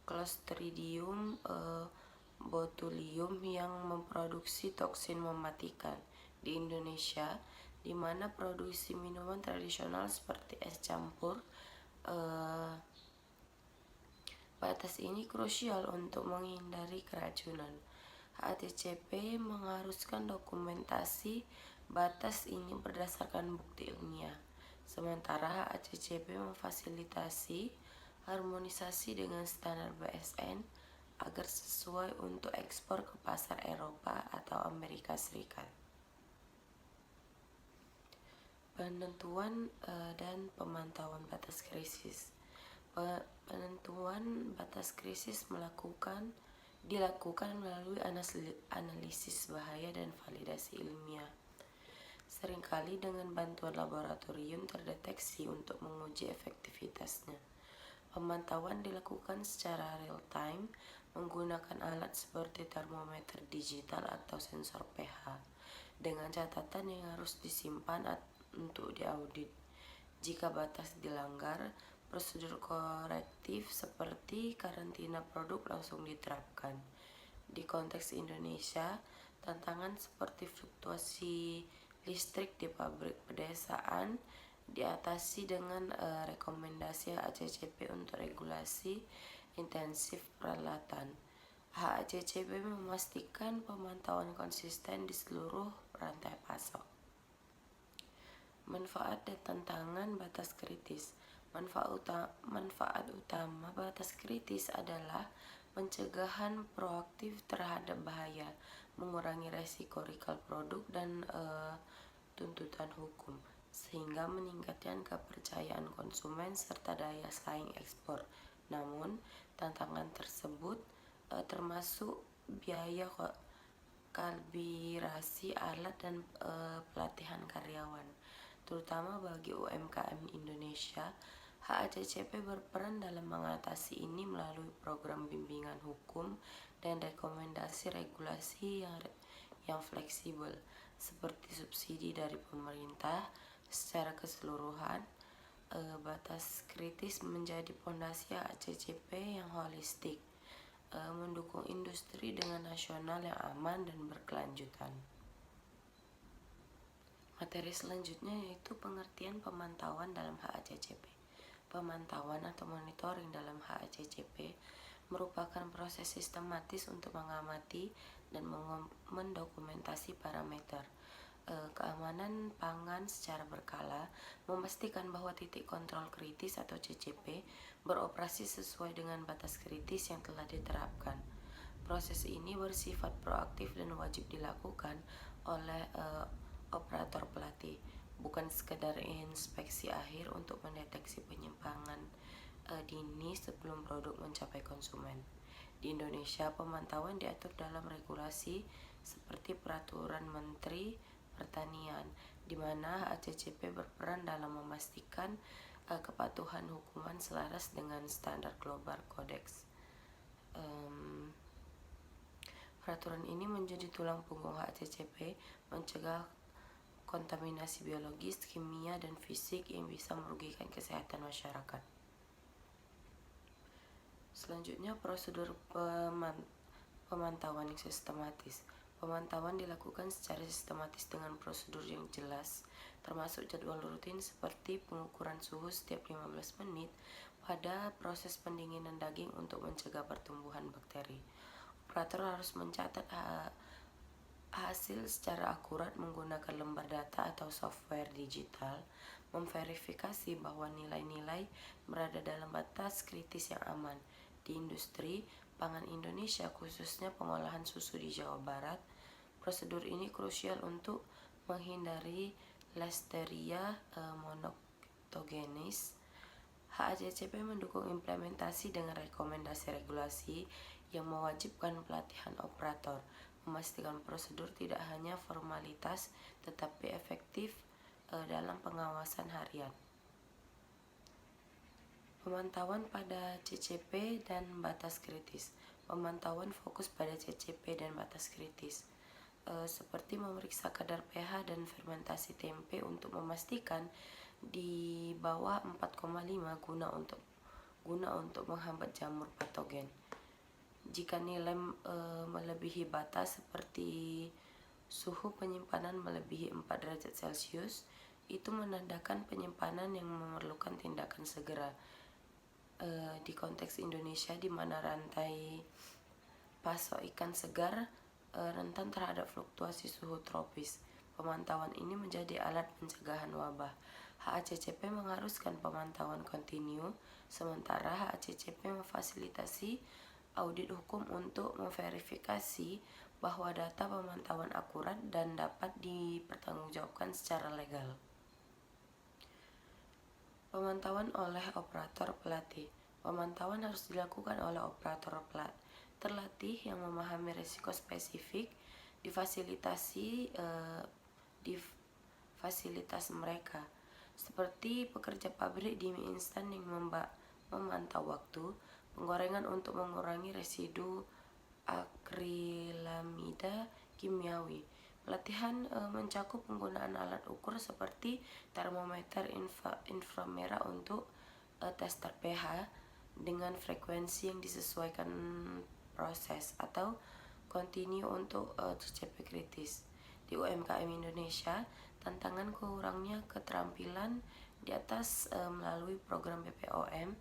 Clostridium botulium yang memproduksi toksin mematikan. Di Indonesia, di mana produksi minuman tradisional seperti es campur, batas ini krusial untuk menghindari keracunan. HACCP mengharuskan dokumentasi batas ini berdasarkan bukti ilmiah. Sementara HACCP memfasilitasi harmonisasi dengan standar BSN agar sesuai untuk ekspor ke pasar Eropa atau Amerika Serikat. Penentuan dan pemantauan batas krisis. Penentuan batas krisis dilakukan melalui analisis bahaya dan validasi ilmiah. Seringkali dengan bantuan laboratorium terdeteksi untuk menguji efektivitasnya. Pemantauan dilakukan secara real time menggunakan alat seperti termometer digital atau sensor pH dengan catatan yang harus disimpan untuk diaudit. Jika batas dilanggar, prosedur korektif seperti karantina produk langsung diterapkan. Di konteks Indonesia, tantangan seperti fluktuasi listrik di pabrik pedesaan diatasi dengan rekomendasi HACCP untuk regulasi intensif peralatan. HACCP memastikan pemantauan konsisten di seluruh rantai pasok. Manfaat dan tantangan batas kritis. Manfaat utama batas kritis adalah pencegahan proaktif terhadap bahaya, mengurangi resiko recall produk dan tuntutan hukum, sehingga meningkatkan kepercayaan konsumen serta daya saing ekspor. Namun, tantangan tersebut termasuk biaya kalibrasi alat dan pelatihan karyawan. Terutama bagi UMKM Indonesia, HACCP berperan dalam mengatasi ini melalui program bimbingan hukum dan rekomendasi regulasi yang fleksibel, seperti subsidi dari pemerintah. Secara keseluruhan, batas kritis menjadi fondasi HACCP yang holistik, mendukung industri dengan nasional yang aman dan berkelanjutan. Materi selanjutnya yaitu pengertian pemantauan dalam HACCP. Pemantauan atau monitoring dalam HACCP merupakan proses sistematis untuk mengamati dan mendokumentasi parameter keamanan pangan secara berkala, memastikan bahwa titik kontrol kritis atau CCP beroperasi sesuai dengan batas kritis yang telah diterapkan. Proses ini bersifat proaktif dan wajib dilakukan oleh operator pelatih, bukan sekedar inspeksi akhir untuk mendeteksi penyimpangan dini sebelum produk mencapai konsumen. Di Indonesia, pemantauan diatur dalam regulasi seperti Peraturan Menteri Pertanian, di mana HACCP berperan dalam memastikan kepatuhan hukuman selaras dengan standar Global Codex. Peraturan ini menjadi tulang punggung HACCP, mencegah kontaminasi biologis, kimia, dan fisik yang bisa merugikan kesehatan masyarakat. Selanjutnya, prosedur pemantauan yang sistematis. Pemantauan dilakukan secara sistematis dengan prosedur yang jelas, termasuk jadwal rutin seperti pengukuran suhu setiap 15 menit pada proses pendinginan daging untuk mencegah pertumbuhan bakteri. Operator harus mencatat hasil secara akurat menggunakan lembar data atau software digital, memverifikasi bahwa nilai-nilai berada dalam batas kritis yang aman. Di industri pangan Indonesia, khususnya pengolahan susu di Jawa Barat, prosedur ini krusial untuk menghindari Listeria monocytogenes. HACCP mendukung implementasi dengan rekomendasi regulasi yang mewajibkan pelatihan operator, memastikan prosedur tidak hanya formalitas tetapi efektif dalam pengawasan harian. Pemantauan pada CCP dan batas kritis. Pemantauan fokus pada CCP dan batas kritis, seperti memeriksa kadar pH dan fermentasi tempe untuk memastikan di bawah 4,5 guna untuk menghambat jamur patogen. Jika nilai melebihi batas seperti suhu penyimpanan melebihi 4 derajat Celcius, itu menandakan penyimpanan yang memerlukan tindakan segera. Di konteks Indonesia, di mana rantai pasok ikan segar rentan terhadap fluktuasi suhu tropis. Pemantauan ini menjadi alat pencegahan wabah. HACCP mengharuskan pemantauan kontinu, sementara HACCP memfasilitasi audit hukum untuk memverifikasi bahwa data pemantauan akurat dan dapat dipertanggungjawabkan secara legal. Pemantauan oleh operator pelatih. Pemantauan harus dilakukan oleh operator terlatih yang memahami risiko spesifik di fasilitas mereka, seperti pekerja pabrik di mie instan yang memantau waktu penggorengan untuk mengurangi residu akrilamida kimiawi. Pelatihan mencakup penggunaan alat ukur seperti termometer inframerah untuk tester pH dengan frekuensi yang disesuaikan proses atau kontinu untuk CCP kritis. Di UMKM Indonesia, tantangan kurangnya keterampilan di atas melalui program BPOM,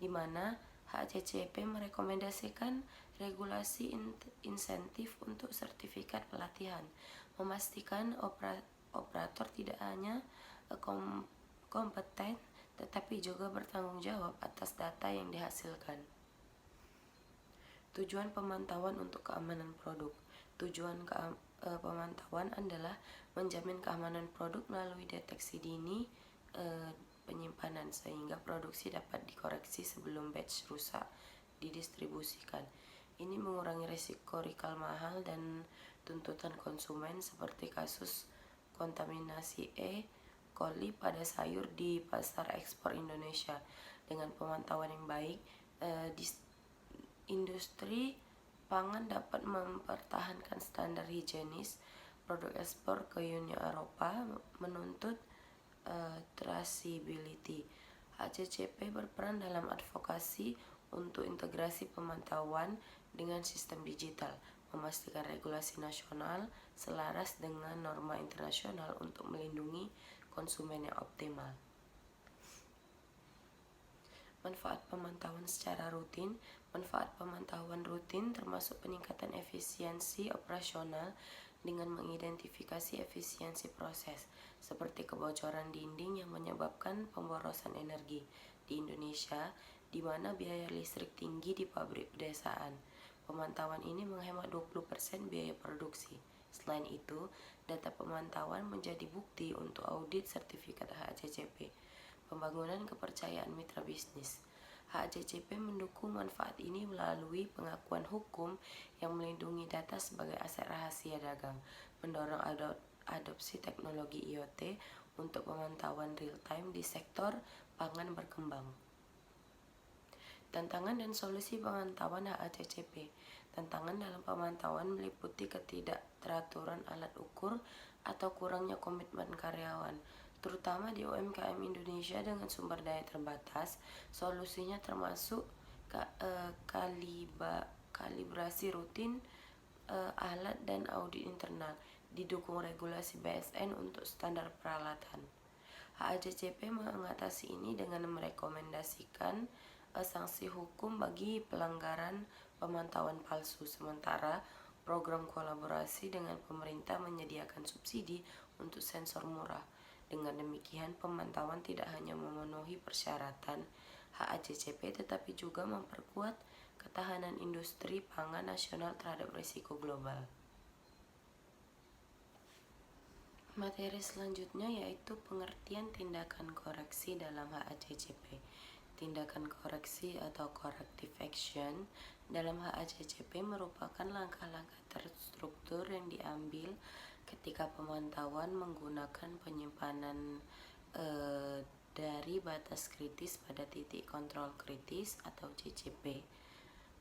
di mana HACCP merekomendasikan regulasi insentif untuk sertifikat pelatihan, memastikan operator tidak hanya kompeten tetapi juga bertanggung jawab atas data yang dihasilkan. Tujuan pemantauan untuk keamanan produk. Tujuan pemantauan adalah menjamin keamanan produk melalui deteksi dini penyimpanan sehingga produksi dapat dikoreksi sebelum batch rusak didistribusikan. Ini mengurangi risiko recall mahal dan tuntutan konsumen seperti kasus kontaminasi E. coli pada sayur di pasar ekspor Indonesia. Dengan pemantauan yang baik, industri pangan dapat mempertahankan standar higienis produk ekspor ke Uni Eropa, menuntut traceability. HACCP berperan dalam advokasi untuk integrasi pemantauan dengan sistem digital, memastikan regulasi nasional selaras dengan norma internasional untuk melindungi konsumen yang optimal. Manfaat pemantauan secara rutin. Manfaat pemantauan rutin termasuk peningkatan efisiensi operasional dengan mengidentifikasi efisiensi proses, seperti kebocoran dinding yang menyebabkan pemborosan energi di Indonesia, di mana biaya listrik tinggi di pabrik pedesaan. Pemantauan ini menghemat 20% biaya produksi. Selain itu, data pemantauan menjadi bukti untuk audit sertifikat HACCP. Pembangunan kepercayaan mitra bisnis. HACCP mendukung manfaat ini melalui pengakuan hukum yang melindungi data sebagai aset rahasia dagang, mendorong adopsi teknologi IoT untuk pemantauan real-time di sektor pangan berkembang. Tantangan dan solusi pemantauan HACCP. Tantangan dalam pemantauan meliputi ketidakteraturan alat ukur atau kurangnya komitmen karyawan, terutama di UMKM Indonesia dengan sumber daya terbatas. Solusinya termasuk kalibrasi rutin alat dan audit internal, didukung regulasi BSN untuk standar peralatan. HACCP mengatasi ini dengan merekomendasikan sanksi hukum bagi pelanggaran pemantauan palsu, sementara program kolaborasi dengan pemerintah menyediakan subsidi untuk sensor murah. Dengan demikian, pemantauan tidak hanya memenuhi persyaratan HACCP tetapi juga memperkuat ketahanan industri pangan nasional terhadap risiko global. Materi selanjutnya yaitu pengertian tindakan koreksi dalam HACCP. Tindakan koreksi atau corrective action dalam HACCP merupakan langkah-langkah terstruktur yang diambil ketika pemantauan menggunakan penyimpanan dari batas kritis pada titik kontrol kritis atau CCP,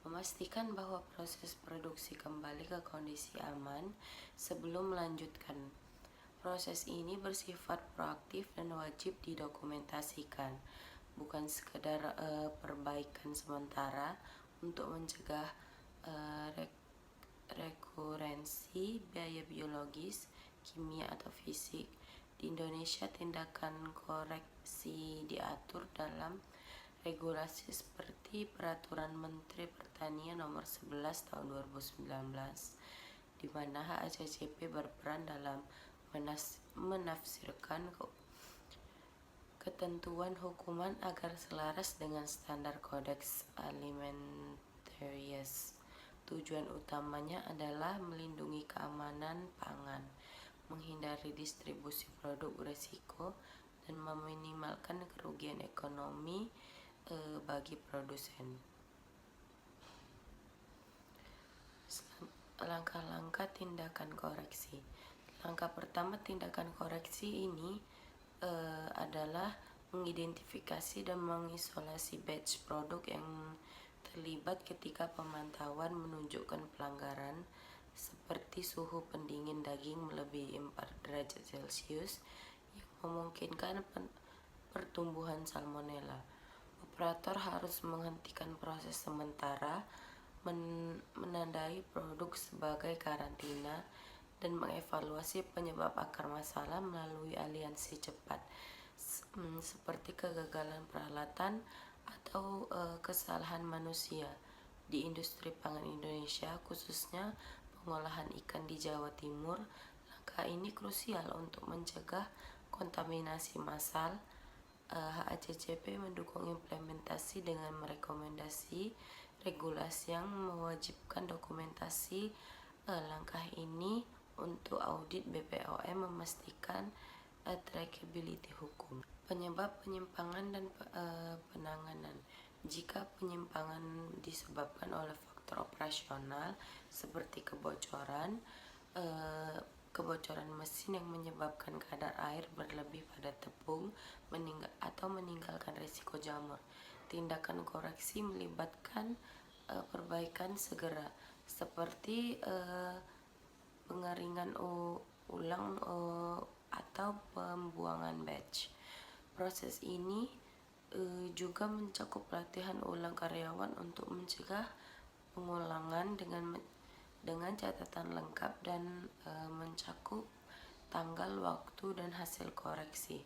memastikan bahwa proses produksi kembali ke kondisi aman sebelum melanjutkan. Proses ini bersifat proaktif dan wajib didokumentasikan, bukan sekedar perbaikan sementara untuk mencegah rekurensi biaya biologis, kimia atau fisik. Di Indonesia, tindakan koreksi diatur dalam regulasi seperti Peraturan Menteri Pertanian Nomor 11 Tahun 2019 di mana HACCP berperan dalam menafsirkan ketentuan hukuman agar selaras dengan standar Codex Alimentarius. Tujuan utamanya adalah melindungi keamanan pangan, menghindari distribusi produk berisiko, dan meminimalkan kerugian ekonomi bagi produsen. Langkah-langkah tindakan koreksi. Langkah pertama tindakan koreksi ini adalah mengidentifikasi dan mengisolasi batch produk yang terlibat ketika pemantauan menunjukkan pelanggaran seperti suhu pendingin daging melebihi 4 derajat Celcius yang memungkinkan pertumbuhan salmonella. Operator harus menghentikan proses sementara, menandai produk sebagai karantina, dan mengevaluasi penyebab akar masalah melalui aliansi cepat seperti kegagalan peralatan atau kesalahan manusia. Di industri pangan Indonesia, khususnya pengolahan ikan di Jawa Timur, langkah ini krusial untuk mencegah kontaminasi massal. HACCP mendukung implementasi dengan merekomendasi regulasi yang mewajibkan dokumentasi langkah ini untuk audit BPOM, memastikan trackability hukum. Penyebab penyimpangan dan penanganan. Jika penyimpangan disebabkan oleh faktor operasional seperti kebocoran mesin yang menyebabkan kadar air berlebih pada tepung atau meninggalkan risiko jamur, tindakan koreksi melibatkan perbaikan segera seperti pengeringan ulang atau pembuangan batch. Proses ini juga mencakup pelatihan ulang karyawan untuk mencegah pengulangan dengan catatan lengkap dan mencakup tanggal, waktu, dan hasil koreksi.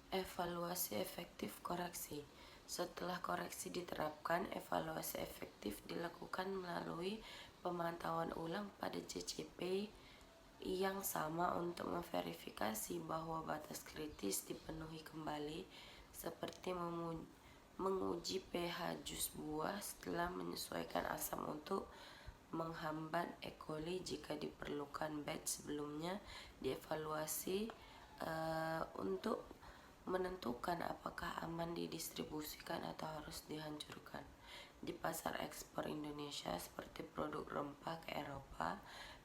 Evaluasi efektif koreksi. Setelah koreksi diterapkan, evaluasi efektif dilakukan melalui pemantauan ulang pada CCP yang sama untuk memverifikasi bahwa batas kritis dipenuhi kembali, seperti menguji pH jus buah setelah menyesuaikan asam untuk menghambat E. coli jika diperlukan. Batch sebelumnya dievaluasi untuk menentukan apakah aman didistribusikan atau harus dihancurkan. Di pasar ekspor Indonesia seperti produk rempah ke Eropa,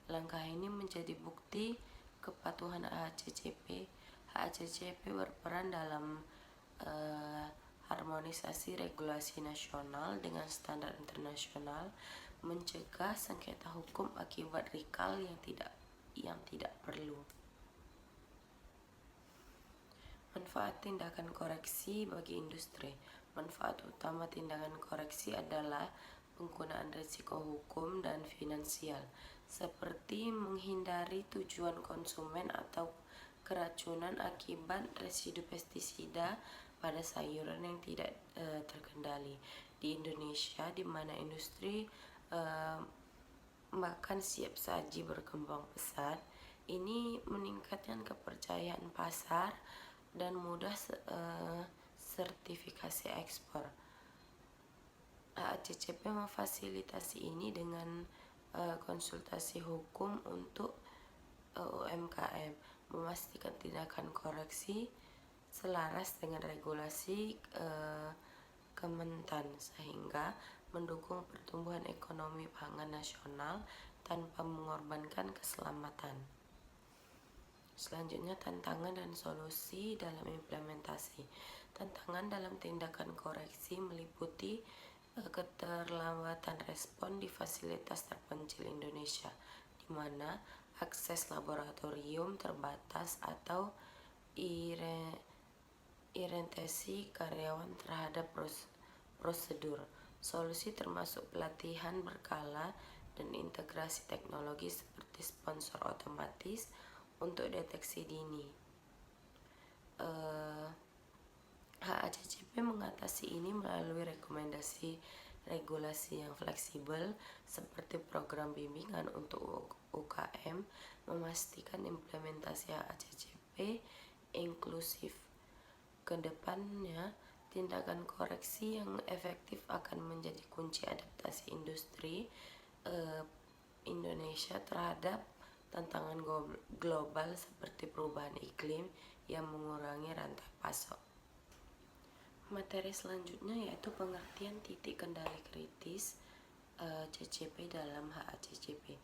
langkah ini menjadi bukti kepatuhan HACCP. HACCP berperan dalam harmonisasi regulasi nasional dengan standar internasional, mencegah sengketa hukum akibat recall yang tidak perlu. Manfaat tindakan koreksi bagi industri. Manfaat utama tindakan koreksi adalah penggunaan risiko hukum dan finansial, seperti menghindari tujuan konsumen atau keracunan akibat residu pestisida pada sayuran yang tidak terkendali. Di Indonesia, di mana industri makan siap saji berkembang pesat, ini meningkatkan kepercayaan pasar dan mudah sertifikasi ekspor. HACCP memfasilitasi ini dengan konsultasi hukum untuk UMKM, memastikan tindakan koreksi selaras dengan regulasi Kementan, sehingga mendukung pertumbuhan ekonomi pangan nasional tanpa mengorbankan keselamatan. Selanjutnya, tantangan dan solusi dalam implementasi. Tantangan dalam tindakan koreksi meliputi keterlambatan respon di fasilitas terpencil Indonesia, di mana akses laboratorium terbatas atau orientasi karyawan terhadap prosedur. Solusi termasuk pelatihan berkala dan integrasi teknologi seperti sponsor otomatis untuk deteksi dini. HACCP mengatasi ini melalui rekomendasi regulasi yang fleksibel seperti program bimbingan untuk UKM, memastikan implementasi HACCP inklusif. Kedepannya, tindakan koreksi yang efektif akan menjadi kunci adaptasi industri Indonesia terhadap tantangan global seperti perubahan iklim yang mengurangi rantai pasok. Materi selanjutnya yaitu pengertian titik kendali kritis CCP dalam HACCP.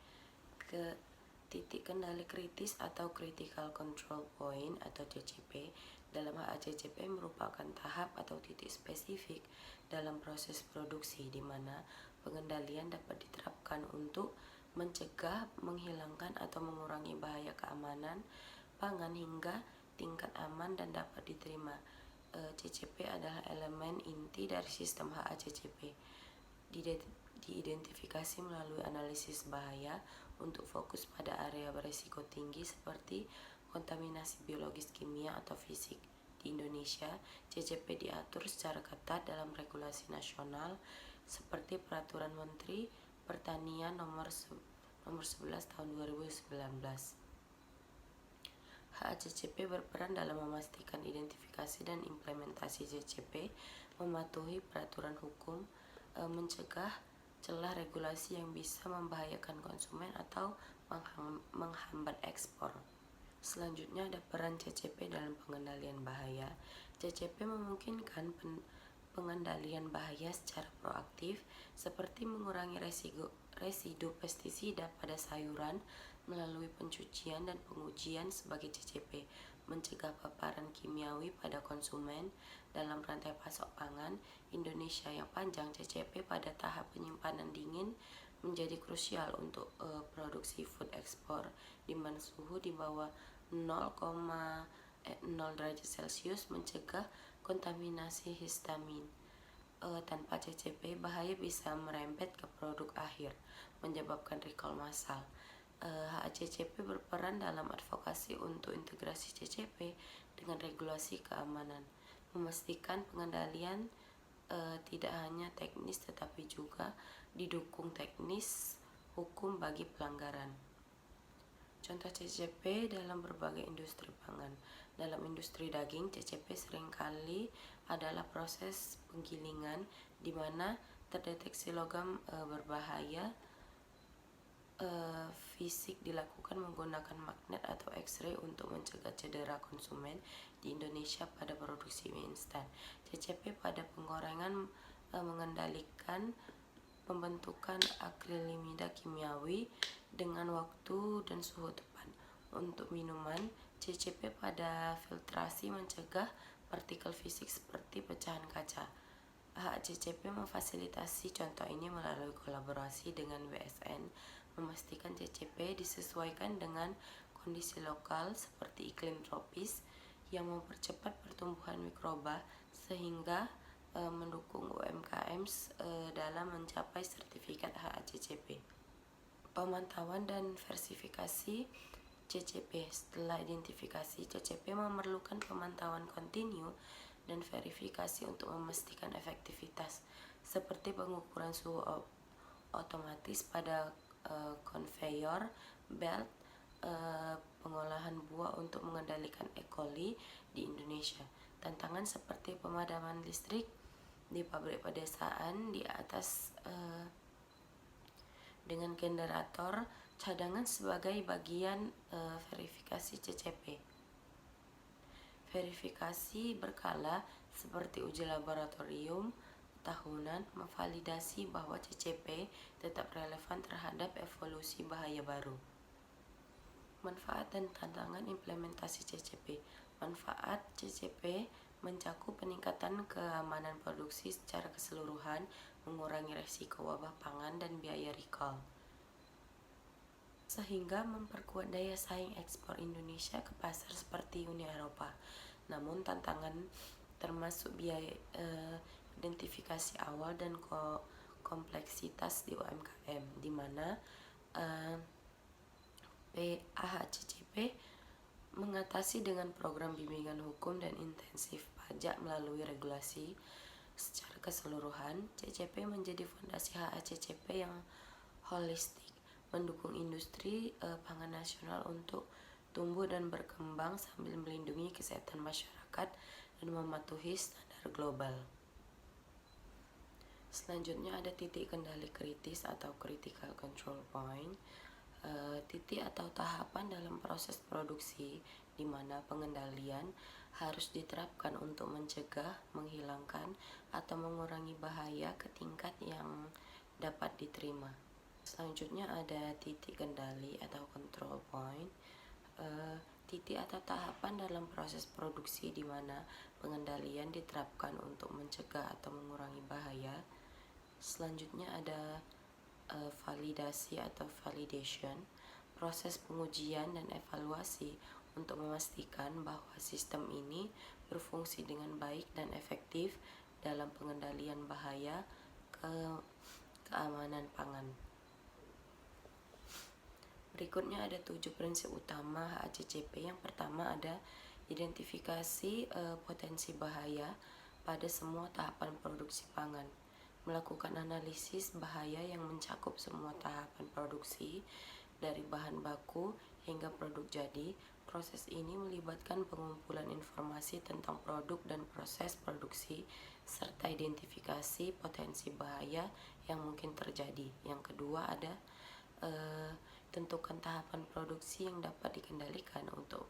Titik kendali kritis atau Critical Control Point atau CCP dalam HACCP merupakan tahap atau titik spesifik dalam proses produksi di mana pengendalian dapat diterapkan untuk mencegah, menghilangkan atau mengurangi bahaya keamanan pangan hingga tingkat aman dan dapat diterima. CCP adalah elemen inti dari sistem HACCP. Diidentifikasi melalui analisis bahaya untuk fokus pada area berisiko tinggi seperti kontaminasi biologis, kimia, atau fisik. Di Indonesia, CCP diatur secara ketat dalam regulasi nasional seperti Peraturan Menteri Pertanian nomor 11 tahun 2019. HACCP berperan dalam memastikan identifikasi dan implementasi CCP, mematuhi peraturan hukum, mencegah celah regulasi yang bisa membahayakan konsumen atau menghambat ekspor. Selanjutnya ada peran CCP dalam pengendalian bahaya. CCP memungkinkan pengendalian bahaya secara proaktif seperti mengurangi residu pestisida pada sayuran melalui pencucian dan pengujian sebagai CCP, mencegah paparan kimiawi pada konsumen dalam rantai pasok pangan. Indonesia yang panjang, CCP pada tahap penyimpanan dingin menjadi krusial untuk produksi food ekspor di mana suhu di bawah 0 derajat Celcius mencegah kontaminasi histamin. Tanpa CCP, bahaya bisa merembet ke produk akhir, menyebabkan recall massal. HACCP berperan dalam advokasi untuk integrasi CCP dengan regulasi keamanan, memastikan pengendalian tidak hanya teknis tetapi juga didukung teknis hukum bagi pelanggaran. Contoh CCP dalam berbagai industri pangan. Dalam industri daging, CCP seringkali adalah proses penggilingan di mana terdeteksi logam berbahaya fisik dilakukan menggunakan magnet atau X-ray untuk mencegah cedera konsumen di Indonesia pada produksi mie instan. CCP pada penggorengan mengendalikan pembentukan akrilamida kimiawi dengan waktu dan suhu tepat. Untuk minuman, CCP pada filtrasi mencegah partikel fisik seperti pecahan kaca. HACCP memfasilitasi contoh ini melalui kolaborasi dengan BSN, memastikan CCP disesuaikan dengan kondisi lokal seperti iklim tropis yang mempercepat pertumbuhan mikroba sehingga mendukung UMKM dalam mencapai sertifikat HACCP. Pemantauan dan verifikasi CCP. Setelah identifikasi, CCP memerlukan pemantauan kontinu dan verifikasi untuk memastikan efektivitas, seperti pengukuran suhu otomatis pada conveyor belt pengolahan buah untuk mengendalikan E. coli di Indonesia. Tantangan seperti pemadaman listrik di pabrik pedesaan di atas dengan generator cadangan sebagai bagian verifikasi CCP. Verifikasi berkala seperti uji laboratorium tahunan memvalidasi bahwa CCP tetap relevan terhadap evolusi bahaya baru. Manfaat dan tantangan implementasi CCP. Manfaat CCP mencakup peningkatan keamanan produksi secara keseluruhan, mengurangi resiko wabah pangan dan biaya recall, sehingga memperkuat daya saing ekspor Indonesia ke pasar seperti Uni Eropa. Namun tantangan termasuk biaya identifikasi awal dan kompleksitas di UMKM, di mana HACCP mengatasi dengan program bimbingan hukum dan intensif pajak melalui regulasi Secara keseluruhan, CCP menjadi fondasi HACCP yang holistik, mendukung industri pangan nasional untuk tumbuh dan berkembang sambil melindungi kesehatan masyarakat dan mematuhi standar global. Selanjutnya ada titik kendali kritis atau critical control point. Titik atau tahapan dalam proses produksi di mana pengendalian harus diterapkan untuk mencegah, menghilangkan, atau mengurangi bahaya ke tingkat yang dapat diterima. Selanjutnya ada titik kendali atau control point. Titik atau tahapan dalam proses produksi di mana pengendalian diterapkan untuk mencegah atau mengurangi bahaya. Selanjutnya ada validasi atau validation, proses pengujian dan evaluasi untuk memastikan bahwa sistem ini berfungsi dengan baik dan efektif dalam pengendalian bahaya keamanan pangan. Berikutnya ada 7 prinsip utama HACCP. Yang pertama ada identifikasi potensi bahaya pada semua tahapan produksi pangan. Melakukan analisis bahaya yang mencakup semua tahapan produksi dari bahan baku hingga produk jadi. Proses ini melibatkan pengumpulan informasi tentang produk dan proses produksi serta identifikasi potensi bahaya yang mungkin terjadi. Yang kedua ada tentukan tahapan produksi yang dapat dikendalikan untuk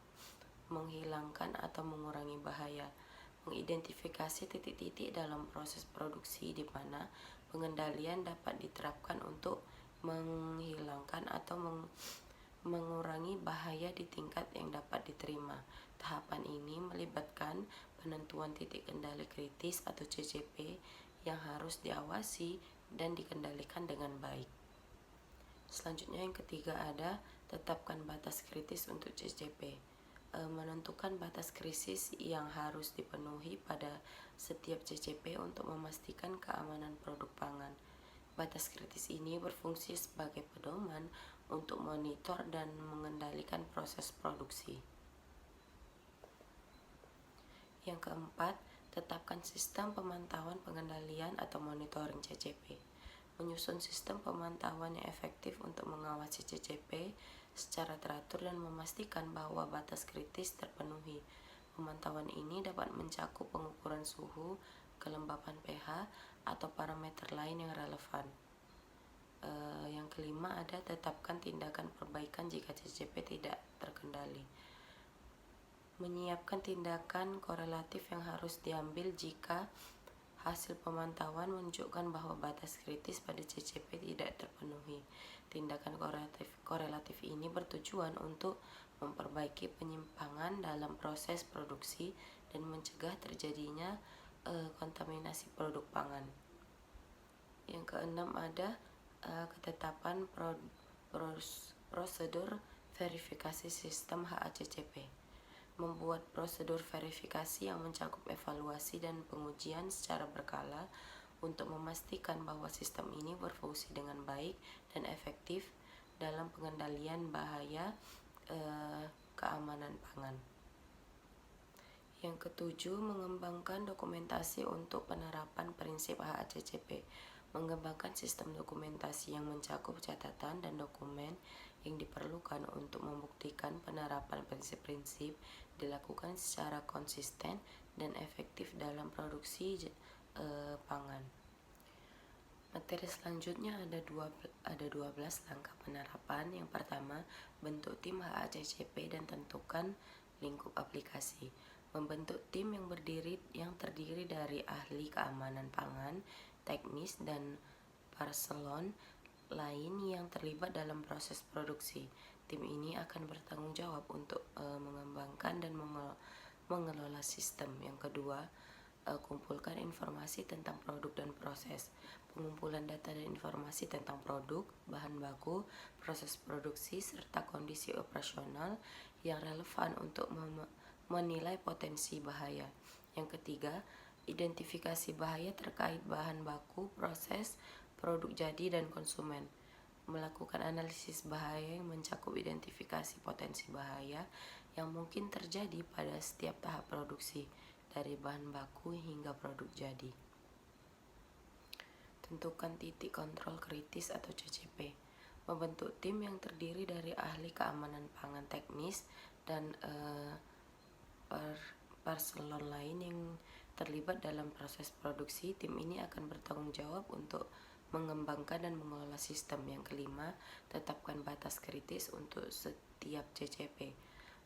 menghilangkan atau mengurangi bahaya. Mengidentifikasi titik-titik dalam proses produksi di mana pengendalian dapat diterapkan untuk menghilangkan atau mengurangi bahaya di tingkat yang dapat diterima. Tahapan ini melibatkan penentuan titik kendali kritis atau CCP yang harus diawasi dan dikendalikan dengan baik. Selanjutnya yang ketiga ada tetapkan batas kritis untuk CCP. Menentukan batas krisis yang harus dipenuhi pada setiap CCP untuk memastikan keamanan produk pangan. Batas kritis ini berfungsi sebagai pedoman untuk monitor dan mengendalikan proses produksi. Yang keempat, tetapkan sistem pemantauan pengendalian atau monitoring CCP. Menyusun sistem pemantauan yang efektif untuk mengawasi CCP secara teratur dan memastikan bahwa batas kritis terpenuhi. Pemantauan ini dapat mencakup pengukuran suhu, kelembapan pH, atau parameter lain yang relevan. Yang kelima ada tetapkan tindakan perbaikan jika CCP tidak terkendali. Menyiapkan tindakan korelatif yang harus diambil jika hasil pemantauan menunjukkan bahwa batas kritis pada CCP tidak terpenuhi. Tindakan korelatif ini bertujuan untuk memperbaiki penyimpangan dalam proses produksi dan mencegah terjadinya kontaminasi produk pangan. Yang keenam ada ketetapan prosedur verifikasi sistem HACCP. Membuat prosedur verifikasi yang mencakup evaluasi dan pengujian secara berkala untuk memastikan bahwa sistem ini berfungsi dengan baik dan efektif dalam pengendalian bahaya keamanan pangan. Yang ketujuh, mengembangkan dokumentasi untuk penerapan prinsip HACCP. Mengembangkan sistem dokumentasi yang mencakup catatan dan dokumen yang diperlukan untuk membuktikan penerapan prinsip-prinsip dilakukan secara konsisten dan efektif dalam produksi pangan. Materi selanjutnya ada 12 langkah penerapan. Yang pertama, bentuk tim HACCP dan tentukan lingkup aplikasi. Membentuk tim yang terdiri dari ahli keamanan pangan, teknis, dan parselon lain yang terlibat dalam proses produksi. Tim ini akan bertanggung jawab untuk mengembangkan dan mengelola sistem. Yang kedua, kumpulkan informasi tentang produk dan proses. Pengumpulan data dan informasi tentang produk, bahan baku, proses produksi, serta kondisi operasional yang relevan untuk menilai potensi bahaya. Yang ketiga, identifikasi bahaya terkait bahan baku, proses, produk jadi, dan konsumen. Melakukan analisis bahaya yang mencakup identifikasi potensi bahaya yang mungkin terjadi pada setiap tahap produksi, dari bahan baku hingga produk jadi. Tentukan titik kontrol kritis atau CCP. Membentuk tim yang terdiri dari ahli keamanan pangan teknis dan personel lain yang terlibat dalam proses produksi. Tim ini akan bertanggung jawab untuk mengembangkan dan mengelola sistem. Yang kelima, tetapkan batas kritis untuk setiap CCP.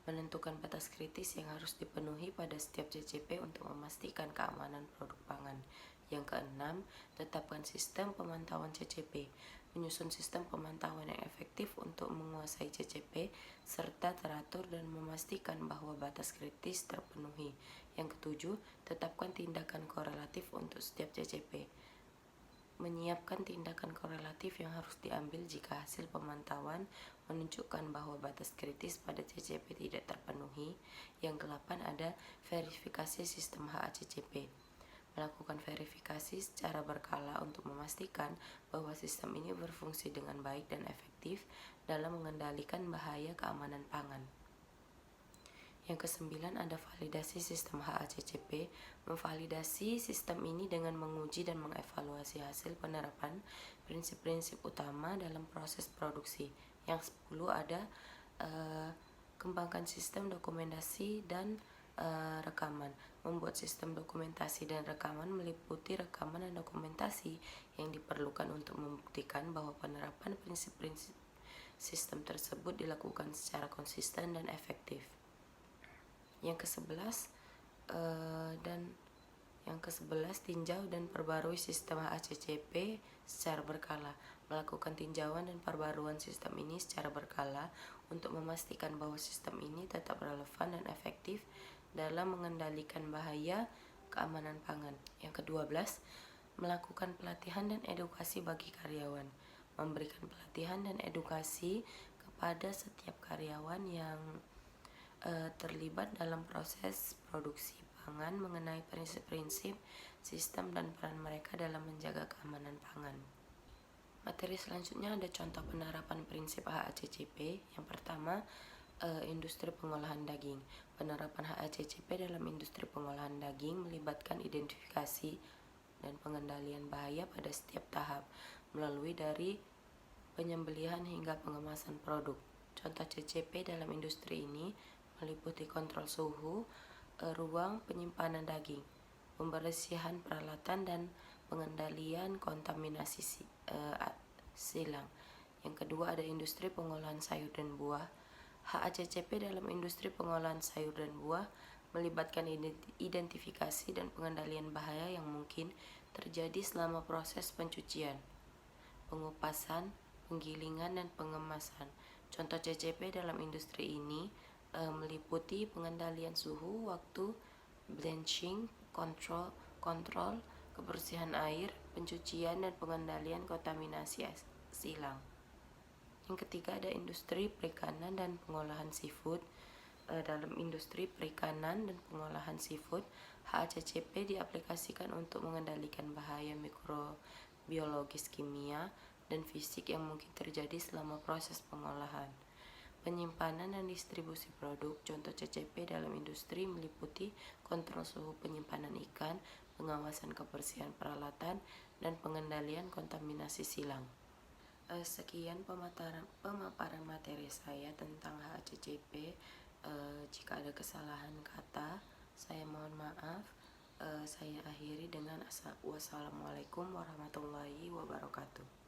Menentukan batas kritis yang harus dipenuhi pada setiap CCP untuk memastikan keamanan produk pangan. Yang keenam, tetapkan sistem pemantauan CCP. Menyusun sistem pemantauan yang efektif untuk menguasai CCP serta teratur dan memastikan bahwa batas kritis terpenuhi. Yang ketujuh, tetapkan tindakan korelatif untuk setiap CCP. Menyiapkan tindakan korelatif yang harus diambil jika hasil pemantauan menunjukkan bahwa batas kritis pada CCP tidak terpenuhi. Yang ke-8 ada verifikasi sistem HACCP. Melakukan verifikasi secara berkala untuk memastikan bahwa sistem ini berfungsi dengan baik dan efektif dalam mengendalikan bahaya keamanan pangan. Yang ke-9 ada validasi sistem HACCP. Memvalidasi sistem ini dengan menguji dan mengevaluasi hasil penerapan prinsip-prinsip utama dalam proses produksi. Yang 10 ada kembangkan sistem dokumentasi dan rekaman. Membuat sistem dokumentasi dan rekaman meliputi rekaman dan dokumentasi yang diperlukan untuk membuktikan bahwa penerapan prinsip-prinsip sistem tersebut dilakukan secara konsisten dan efektif. Yang ke-11 tinjau dan perbarui sistem HACCP secara berkala. Melakukan tinjauan dan perbaruan sistem ini secara berkala untuk memastikan bahwa sistem ini tetap relevan dan efektif dalam mengendalikan bahaya keamanan pangan. Yang ke-12, melakukan pelatihan dan edukasi bagi karyawan. Memberikan pelatihan dan edukasi kepada setiap karyawan yang terlibat dalam proses produksi pangan mengenai prinsip-prinsip, sistem, dan peran mereka dalam menjaga keamanan pangan. Materi selanjutnya ada contoh penerapan prinsip HACCP. Yang pertama, industri pengolahan daging. Penerapan HACCP dalam industri pengolahan daging melibatkan identifikasi dan pengendalian bahaya pada setiap tahap, melalui dari penyembelihan hingga pengemasan produk. Contoh CCP dalam industri ini meliputi kontrol suhu ruang penyimpanan daging, pembersihan peralatan, dan pengendalian kontaminasi silang. Yang kedua ada industri pengolahan sayur dan buah. HACCP dalam industri pengolahan sayur dan buah melibatkan identifikasi dan pengendalian bahaya yang mungkin terjadi selama proses pencucian, pengupasan, penggilingan, dan pengemasan. Contoh CCP dalam industri ini meliputi pengendalian suhu, waktu, blanching, kontrol, kebersihan air, pencucian, dan pengendalian kontaminasi silang. Yang ketiga ada industri perikanan dan pengolahan seafood. Dalam industri perikanan dan pengolahan seafood, HACCP diaplikasikan untuk mengendalikan bahaya mikrobiologis, kimia, dan fisik yang mungkin terjadi selama proses pengolahan. Penyimpanan dan distribusi produk. Contoh CCP dalam industri meliputi kontrol suhu penyimpanan ikan, pengawasan kebersihan peralatan, dan pengendalian kontaminasi silang. Sekian pemaparan materi saya tentang HACCP. Jika ada kesalahan kata, saya mohon maaf. Saya akhiri dengan wassalamualaikum warahmatullahi wabarakatuh.